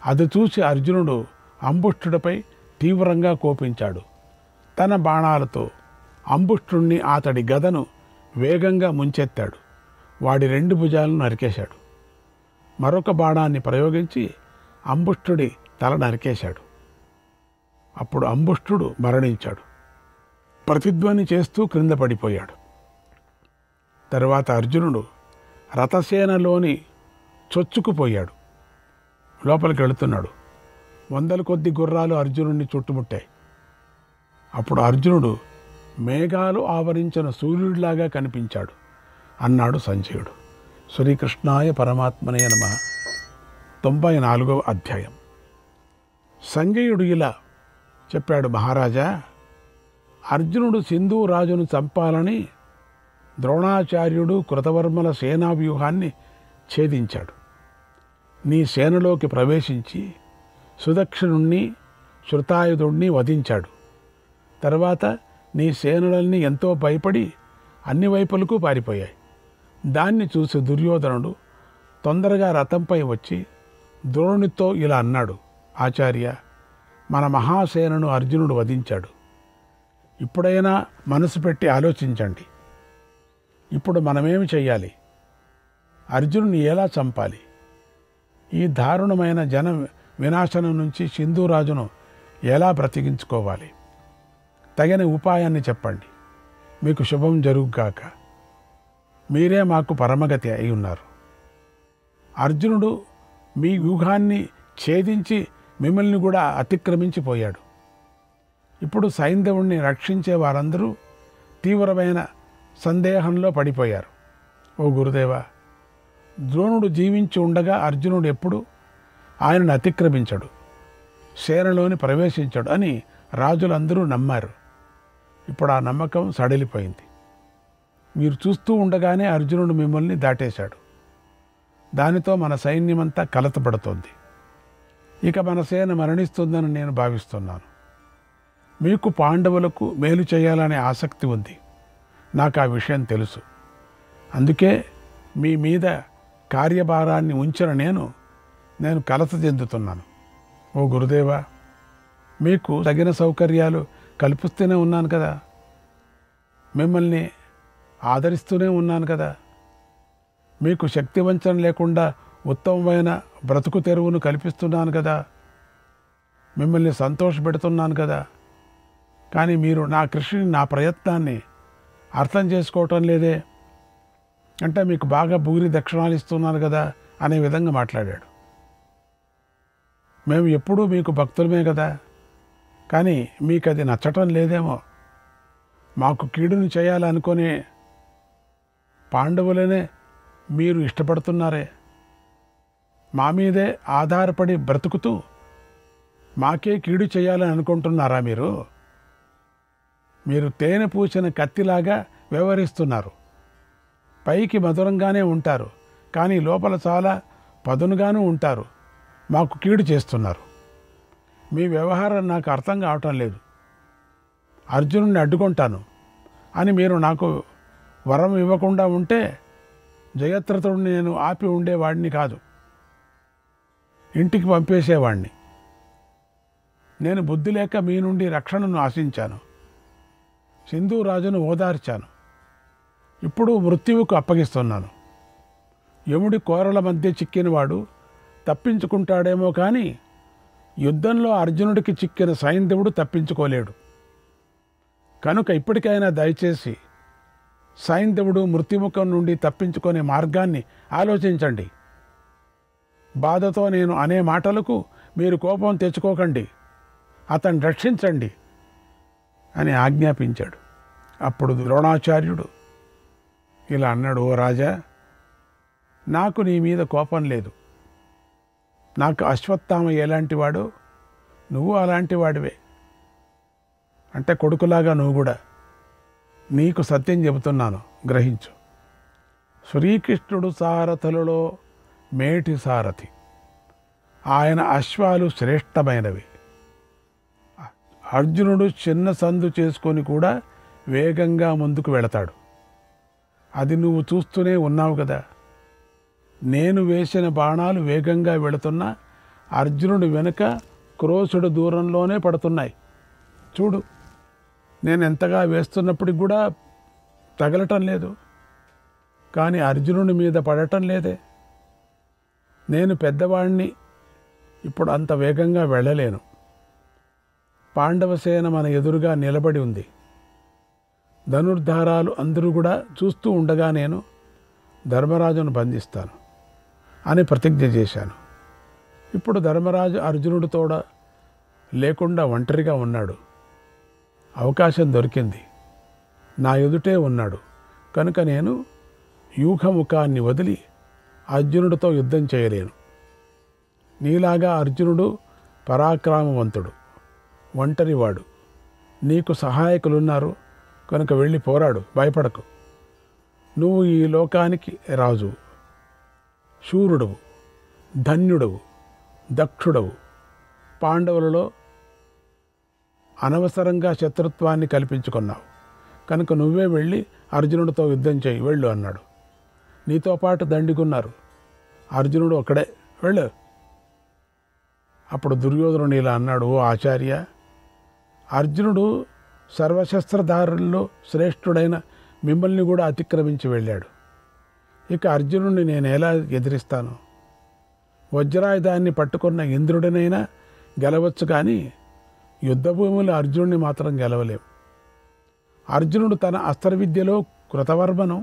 అది చూసి అర్జునుడు అంబుష్ఠుడిపై తీవ్రంగా కోపించాడు. తన బాణాలతో అంబుష్ఠుణ్ణి అతడి గదను వేగంగా ముంచెత్తాడు. వాడి 2 భుజాలను నరికేశాడు. మరొక బాణాన్ని ప్రయోగించి అంబుష్ఠుడి తల నరికేశాడు. అప్పుడు అంబుష్ఠుడు మరణించాడు. ప్రతిధ్వని చేస్తూ క్రింద పడిపోయాడు. తరువాత అర్జునుడు రథసేనలోని చొచ్చుకుపోయాడు. లోపలికి వెళుతున్నాడు. 100 కొద్ది గుర్రాలు అర్జునుడిని చుట్టుముట్టాయి. అప్పుడు అర్జునుడు మేఘాలు ఆవరించిన సూర్యుడిలాగా కనిపించాడు అన్నాడు సంజయుడు. శ్రీకృష్ణాయ పరమాత్మనే నమః. 94వ అధ్యాయం. సంజయుడు ఇలా చెప్పాడు, మహారాజా, అర్జునుడు సింధు రాజును చంపాలని ద్రోణాచార్యుడు కృతవర్మల సేనా వ్యూహాన్ని ఛేదించాడు. నీ సేనలోకి ప్రవేశించి సుదక్షిణుణ్ణి శృతాయుధుణ్ణి వధించాడు. తర్వాత నీ సేనలన్నీ ఎంతో భయపడి అన్ని వైపులకు పారిపోయాయి. దాన్ని చూసి దుర్యోధనుడు తొందరగా రథంపై వచ్చి ద్రోణునితో ఇలా అన్నాడు, ఆచార్య, మన మహాసేనను అర్జునుడు వధించాడు. ఇప్పుడైనా మనసు పెట్టి ఆలోచించండి. ఇప్పుడు మనమేమి చెయ్యాలి? అర్జునుని ఎలా చంపాలి? ఈ దారుణమైన జన వినాశనం నుంచి సింధురాజును ఎలా బ్రతికించుకోవాలి? తగిన ఉపాయాన్ని చెప్పండి. మీకు శుభం జరుగుగాక. మీరే మాకు పరమగతి అయి ఉన్నారు. అర్జునుడు మీ వ్యూహాన్ని ఛేదించి మిమ్మల్ని కూడా అతిక్రమించిపోయాడు. ఇప్పుడు సైంధవుణ్ణి రక్షించే వారందరూ తీవ్రమైన సందేహంలో పడిపోయారు. ఓ గురుదేవా, ద్రోణుడు జీవించి ఉండగా అర్జునుడు ఎప్పుడు ఆయనను అతిక్రమించడు, సేనలోని ప్రవేశించడు అని రాజులందరూ నమ్మారు. ఇప్పుడు ఆ నమ్మకం సడలిపోయింది. మీరు చూస్తూ ఉండగానే అర్జునుడు మిమ్మల్ని దాటేశాడు. దానితో మన సైన్యమంతా కలతపడుతోంది. ఇక మన సేన మరణిస్తుందని నేను భావిస్తున్నాను. మీకు పాండవులకు మేలు చేయాలనే ఆసక్తి ఉంది. నాకు ఆ విషయం తెలుసు. అందుకే మీ మీద కార్యభారాన్ని ఉంచిన నేను కలత చెందుతున్నాను. ఓ గురుదేవా, మీకు తగిన సౌకర్యాలు కల్పిస్తూనే ఉన్నాను కదా, మిమ్మల్ని ఆదరిస్తూనే ఉన్నాను కదా, మీకు శక్తివంచన లేకుండా ఉత్తమమైన బ్రతుకు తెరువును కల్పిస్తున్నాను కదా, మిమ్మల్ని సంతోషపెడుతున్నాను కదా. కానీ మీరు నా కృషిని, నా ప్రయత్నాన్ని అర్థం చేసుకోవటం లేదే. అంటే మీకు బాగా భూరి దక్షిణాలు ఇస్తున్నాను కదా అనే విధంగా మాట్లాడాడు. మేము ఎప్పుడూ మీకు భక్తులమే కదా, కానీ మీకు అది నచ్చటం లేదేమో. మాకు కీడుని చేయాలనుకునే పాండవులనే మీరు ఇష్టపడుతున్నారే. మా మీదే ఆధారపడి బ్రతుకుతూ మాకే కీడు చేయాలని అనుకుంటున్నారా? మీరు తేనె పూసిన కత్తిలాగా వ్యవహరిస్తున్నారు. పైకి మధురంగానే ఉంటారు, కానీ లోపల చాలా పదునుగాను ఉంటారు. మాకు కీడు చేస్తున్నారు. మీ వ్యవహారం నాకు అర్థం కావటం లేదు. అర్జునుడిని అడ్డుకుంటాను అని మీరు నాకు వరం ఇవ్వకుండా ఉంటే జయత్రథుడిని నేను ఆపి ఉండేవాడిని కాదు, ఇంటికి పంపేసేవాడిని. నేను బుద్ధి లేక మీ నుండి రక్షణను ఆశించాను. సింధురాజును ఓదార్చాను. ఇప్పుడు మృత్యువుకు అప్పగిస్తున్నాను. యముడి కోరల మధ్య చిక్కినవాడు తప్పించుకుంటాడేమో కానీ యుద్ధంలో అర్జునుడికి చిక్కిన సైంధవుడు తప్పించుకోలేడు. కనుక ఇప్పటికైనా దయచేసి సైంధవుడు మృత్యుముఖం నుండి తప్పించుకునే మార్గాన్ని ఆలోచించండి. బాధతో నేను అనే మాటలకు మీరు కోపం తెచ్చుకోకండి, అతన్ని రక్షించండి అని ఆజ్ఞాపించాడు. అప్పుడు ద్రోణాచార్యుడు ఇలా అన్నాడు, ఓ రాజా, నాకు నీ మీద కోపం లేదు. నాకు అశ్వత్థామ ఎలాంటి వాడు, నువ్వు అలాంటి వాడివే. అంటే కొడుకులాగా నువ్వు కూడా. నీకు సత్యం చెబుతున్నాను, గ్రహించు. శ్రీకృష్ణుడు సారథులలో మేటి సారథి. ఆయన అశ్వాలు శ్రేష్టమైనవి. అర్జునుడు చిన్న సందు చేసుకొని కూడా వేగంగా ముందుకు వెళతాడు. అది నువ్వు చూస్తూనే ఉన్నావు కదా. నేను వేసిన బాణాలు వేగంగా వెళుతున్నా అర్జునుడి వెనుక క్రోశుడు దూరంలోనే పడుతున్నాయి. చూడు, నేను ఎంతగా వేస్తున్నప్పటికి కూడా తగలటం లేదు, కానీ అర్జునుడి మీద పడటం లేదే. నేను పెద్దవాడిని, ఇప్పుడు అంత వేగంగా వెళ్ళలేను. పాండవసేన మన ఎదురుగా నిలబడి ఉంది. ధనుర్ధారాలు అందరూ కూడా చూస్తూ ఉండగా నేను ధర్మరాజును బంధిస్తాను అని ప్రతిజ్ఞ చేశాను. ఇప్పుడు ధర్మరాజు అర్జునుడితోడ లేకుండా ఒంటరిగా ఉన్నాడు. అవకాశం దొరికింది, నా ఎదుటే ఉన్నాడు కనుక నేను వ్యూహముఖాన్ని వదిలి అర్జునుడితో యుద్ధం చేయలేను. నీలాగా అర్జునుడు పరాక్రమవంతుడు, ఒంటరివాడు. నీకు సహాయకులున్నారు కనుక వెళ్ళి పోరాడు, భయపడకు. నువ్వు ఈ లోకానికి రాజు, శూరుడవు, ధన్యుడవు, దక్షుడవు. పాండవులలో అనవసరంగా శత్రుత్వాన్ని కల్పించుకున్నావు కనుక నువ్వే వెళ్ళి అర్జునుడితో యుద్ధం చేయి, వెళ్ళు అన్నాడు. నీతో పాటు దండిగున్నారు, అర్జునుడు ఒక్కడే, వెళ్ళు. అప్పుడు దుర్యోధనుడు ఇలా అన్నాడు, ఓ ఆచార్య, అర్జునుడు సర్వశస్త్రధారుల్లో శ్రేష్ఠుడైన మిమ్మల్ని కూడా అతిక్రమించి వెళ్ళాడు. ఇక అర్జునుడిని నేను ఎలా ఎదిరిస్తాను? వజ్రాయుధాన్ని పట్టుకున్న ఇంద్రుడినైనా గెలవచ్చు, కానీ యుద్ధభూమిలో అర్జునుడిని మాత్రం గెలవలేం. అర్జునుడు తన అస్త్రవిద్యలో కృతవర్మను,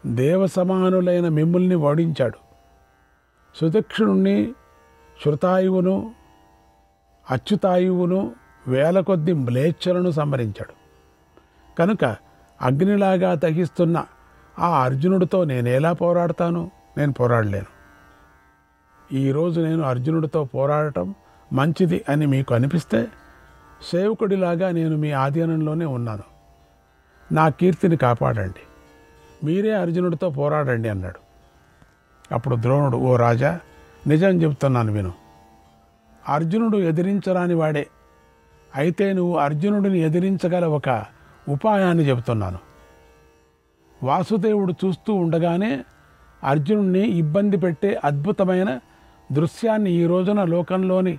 దేవసమానులైన మిమ్ముల్ని ఓడించాడు. సుదక్షిణుణ్ణి, శృతాయువును, అచ్యుతాయువును, వేల కొద్ది మ్లేచ్ఛలను సంహరించాడు. కనుక అగ్నిలాగా దహిస్తున్న ఆ అర్జునుడితో నేనేలా పోరాడతాను? నేను పోరాడలేను. ఈరోజు నేను అర్జునుడితో పోరాడటం మంచిది అని మీకు అనిపిస్తే సేవకుడిలాగా నేను మీ ఆధీనంలోనే ఉన్నాను. నా కీర్తిని కాపాడండి, మీరే అర్జునుడితో పోరాడండి అన్నాడు. అప్పుడు ద్రోణుడు, ఓ రాజా, నిజం చెబుతున్నాను విను. అర్జునుడు ఎదిరించరాని వాడే, అయితే నువ్వు అర్జునుడిని ఎదిరించగల ఒక ఉపాయాన్ని చెబుతున్నాను. వాసుదేవుడు చూస్తూ ఉండగానే అర్జునుడిని ఇబ్బంది పెట్టే అద్భుతమైన దృశ్యాన్ని ఈ రోజున లోకంలోని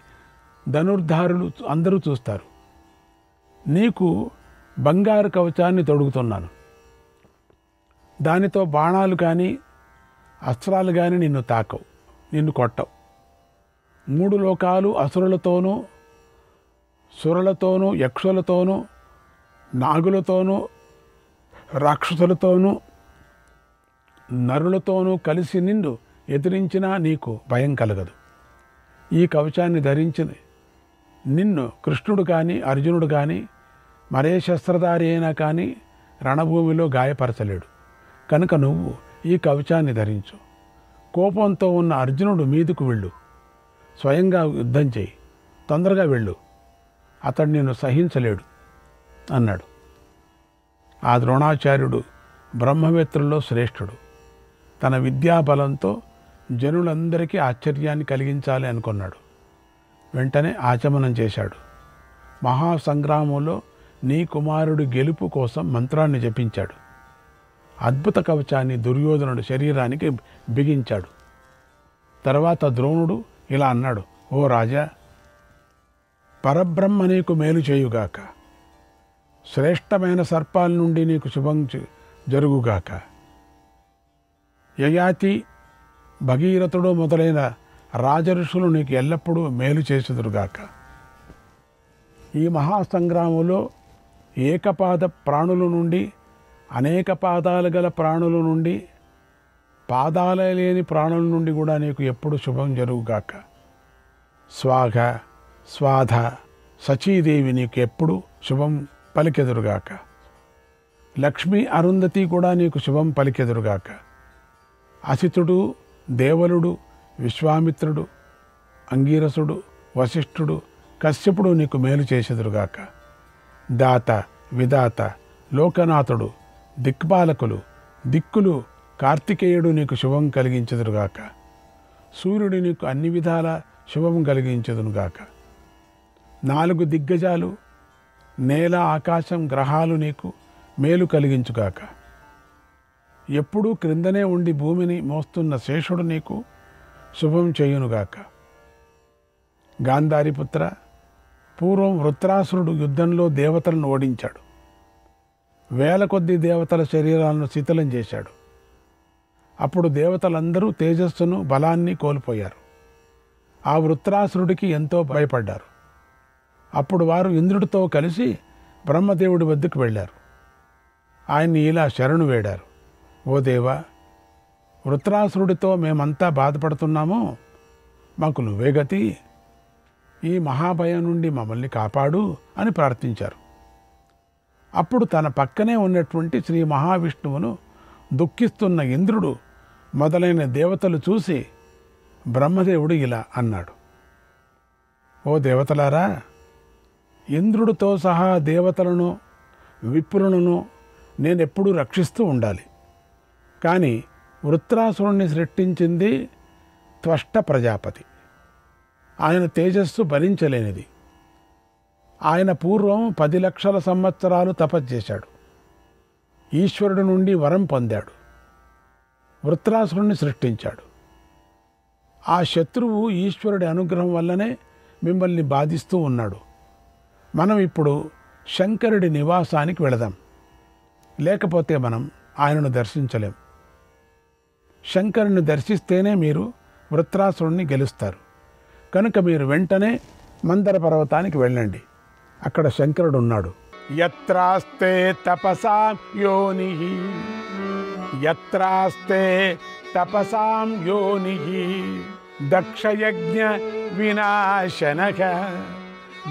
ధనుర్ధారులు అందరూ చూస్తారు. నీకు బంగారు కవచాన్ని తొడుగుతున్నాను. దానితో బాణాలు కానీ అస్త్రాలు కానీ నిన్ను తాకవు, నిన్ను కొట్టవు. 3 లోకాలు అసురులతోనూ, సురులతోనూ, యక్షులతోనూ, నాగులతోనూ, రాక్షసులతోనూ, నరులతోనూ కలిసి నిన్ను ఎదిరించినా నీకు భయం కలగదు. ఈ కవచాన్ని ధరించి నిన్ను కృష్ణుడు కానీ అర్జునుడు కానీ మరే శస్త్రధారి అయినా కానీ రణభూమిలో గాయపరచలేడు. కనుక నువ్వు ఈ కవచాన్ని ధరించు. కోపంతో ఉన్న అర్జునుడు మీదుకు వెళ్ళు, స్వయంగా యుద్ధం చేయి, తొందరగా వెళ్ళు, అతడు నిన్ను సహించలేడు అన్నాడు. ఆ ద్రోణాచార్యుడు బ్రహ్మవేత్రుల్లో శ్రేష్ఠుడు. తన విద్యాబలంతో జనులందరికీ ఆశ్చర్యాన్ని కలిగించాలి అనుకున్నాడు. వెంటనే ఆచమనం చేశాడు. మహాసంగ్రామంలో నీ కుమారుడి గెలుపు కోసం మంత్రాన్ని జపించాడు. అద్భుత కవచాన్ని దుర్యోధనుడు శరీరానికి బిగించాడు. తర్వాత ద్రోణుడు ఇలా అన్నాడు, ఓ రాజా, పరబ్రహ్మ నీకు మేలు చేయుగాక, శ్రేష్టమైన సర్పాల నుండి నీకు శుభం జరుగుగాక, యయాతి, భగీరథుడు మొదలైన రాజఋషులు నీకు ఎల్లప్పుడూ మేలు చేయుదురుగాక. ఈ మహాసంగ్రామంలో ఏకపాద ప్రాణుల నుండి, అనేక పాదాలు గల ప్రాణుల నుండి, పాదాలే లేని ప్రాణుల నుండి కూడా నీకు ఎప్పుడు శుభం జరుగుగాక. స్వాఘ, స్వాధ, సచీదేవి నీకు ఎప్పుడు శుభం పలికెదురుగాక. లక్ష్మీ, అరుంధతి కూడా నీకు శుభం పలికెదురుగాక. అసితుడు, దేవలుడు, విశ్వామిత్రుడు, అంగీరసుడు, వశిష్ఠుడు, కశ్యపుడు నీకు మేలు చేసెదురుగాక. దాత, విధాత, లోకనాథుడు, దిక్పాలకులు, దిక్కులు, కార్తికేయుడు నీకు శుభం కలిగించెదురుగాక. సూర్యుడు నీకు అన్ని విధాల శుభం కలిగించెదునుగాక. 4 దిగ్గజాలు, నేల, ఆకాశం, గ్రహాలు నీకు మేలు కలిగించుగాక. ఎప్పుడూ క్రిందనే ఉండి భూమిని మోస్తున్న శేషుడు నీకు శుభం చేయునుగాక. గాంధారిపుత్ర, పూర్వం వృత్రాసురుడు యుద్ధంలో దేవతలను ఓడించాడు. వేల కొద్ది దేవతల శరీరాలను శిథిలం చేశాడు. అప్పుడు దేవతలందరూ తేజస్సును, బలాన్ని కోల్పోయారు. ఆ వృత్రాసురుడికి ఎంతో భయపడ్డారు. అప్పుడు వారు ఇంద్రుడితో కలిసి బ్రహ్మదేవుడి వద్దకు వెళ్ళారు. ఆయన్ని ఇలా శరణు వేడారు. ఓ దేవా, వృత్రాసురుడితో మేమంతా బాధపడుతున్నాము, మాకు నువ్వే గతి, ఈ మహాభయం నుండి మమ్మల్ని కాపాడు అని ప్రార్థించారు. అప్పుడు తన పక్కనే ఉన్నటువంటి శ్రీ మహావిష్ణువును దుఃఖిస్తున్న ఇంద్రుడు మొదలైన దేవతలు చూసి బ్రహ్మదేవుడు ఇలా అన్నాడు. ఓ దేవతలారా, ఇంద్రుడితో సహా దేవతలను, విప్రులను నేనెప్పుడూ రక్షిస్తూ ఉండాలి. కానీ వృత్రాసురుణ్ణి సృష్టించింది త్వష్ట ప్రజాపతి. ఆయన తేజస్సు భరించలేనిది. ఆయన పూర్వం 10 లక్షల సంవత్సరాలు తపస్చేశాడు. ఈశ్వరుడి నుండి వరం పొందాడు. వృత్రాసురుణ్ణి సృష్టించాడు. ఆ శత్రువు ఈశ్వరుడి అనుగ్రహం వల్లనే మిమ్మల్ని బాధిస్తూ ఉన్నాడు. మనం ఇప్పుడు శంకరుడి నివాసానికి వెళదాం, లేకపోతే మనం ఆయనను దర్శించలేం. శంకరుని దర్శిస్తేనే మీరు వృత్రాసురుణ్ణి గెలుస్తారు. కనుక మీరు వెంటనే మందర పర్వతానికి వెళ్ళండి. అక్కడ శంకరుడు ఉన్నాడు. యత్రాస్తే తపసాం యోనిః, యత్రాస్తే తపసాం యోనిః, దక్షయజ్ఞ వినాశనక,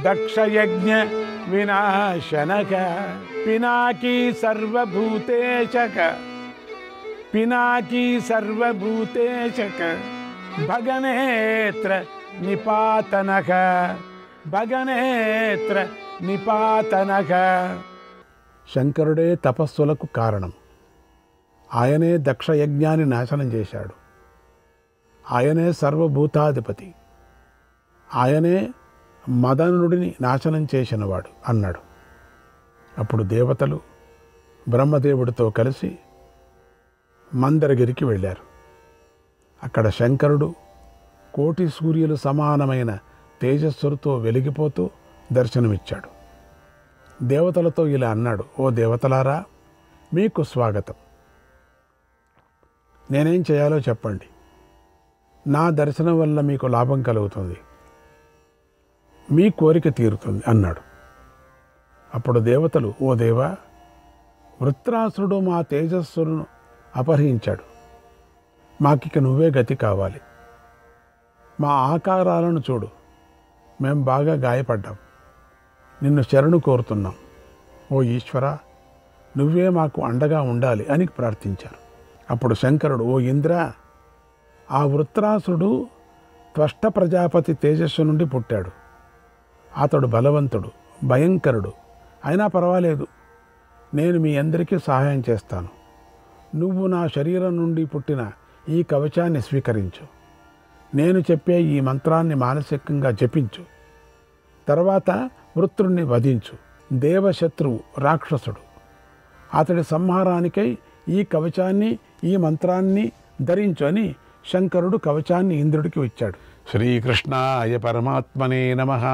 దక్షయజ్ఞ వినాశనక, పినాకీ సర్వభూతేశక, పినాకీ సర్వభూతేశక, భగనేత్ర నిపాతనక, భగనేత్ర నిపాతనక. శంకరుడే తపస్సులకు కారణం. ఆయనే దక్షయజ్ఞాన్ని నాశనం చేశాడు. ఆయనే సర్వభూతాధిపతి. ఆయనే మదనుడిని నాశనం చేసినవాడు అన్నాడు. అప్పుడు దేవతలు బ్రహ్మదేవుడితో కలిసి మందరగిరికి వెళ్ళారు. అక్కడ శంకరుడు కోటి సూర్యులు సమానమైన తేజస్సుతో వెలిగిపోతూ దర్శనమిచ్చాడు. దేవతలతో ఇలా అన్నాడు. ఓ దేవతలారా, మీకు స్వాగతం. నేనేం చేయాలో చెప్పండి. నా దర్శనం వల్ల మీకు లాభం కలుగుతుంది, మీ కోరిక తీరుతుంది అన్నాడు. అప్పుడు దేవతలు, ఓ దేవా, వృత్రాసురుడు మా తేజస్సును అపహరించాడు. మాకిక నువ్వే గతి కావాలి. మా ఆకారాలను చూడు, మేం బాగా గాయపడ్డాం. నిన్ను శరణు కోరుతున్నాం. ఓ ఈశ్వర, నువ్వే మాకు అండగా ఉండాలి అని ప్రార్థించారు. అప్పుడు శంకరుడు, ఓ ఇంద్ర, ఆ వృత్రాసురుడు త్వష్ట ప్రజాపతి తేజస్సు నుండి పుట్టాడు. అతడు బలవంతుడు, భయంకరుడు. అయినా పర్వాలేదు, నేను మీ అందరికీ సహాయం చేస్తాను. నువ్వు నా శరీరం నుండి పుట్టిన ఈ కవచాన్ని స్వీకరించు. నేను చెప్పే ఈ మంత్రాన్ని మానసికంగా జపించు. తర్వాత వృత్రుణ్ణి వధించు. దేవశత్రువు రాక్షసుడు. అతడి సంహారానికై ఈ కవచాన్ని, ఈ మంత్రాన్ని ధరించు అని శంకరుడు కవచాన్ని ఇంద్రుడికి ఇచ్చాడు. శ్రీకృష్ణాయ పరమాత్మనే నమః.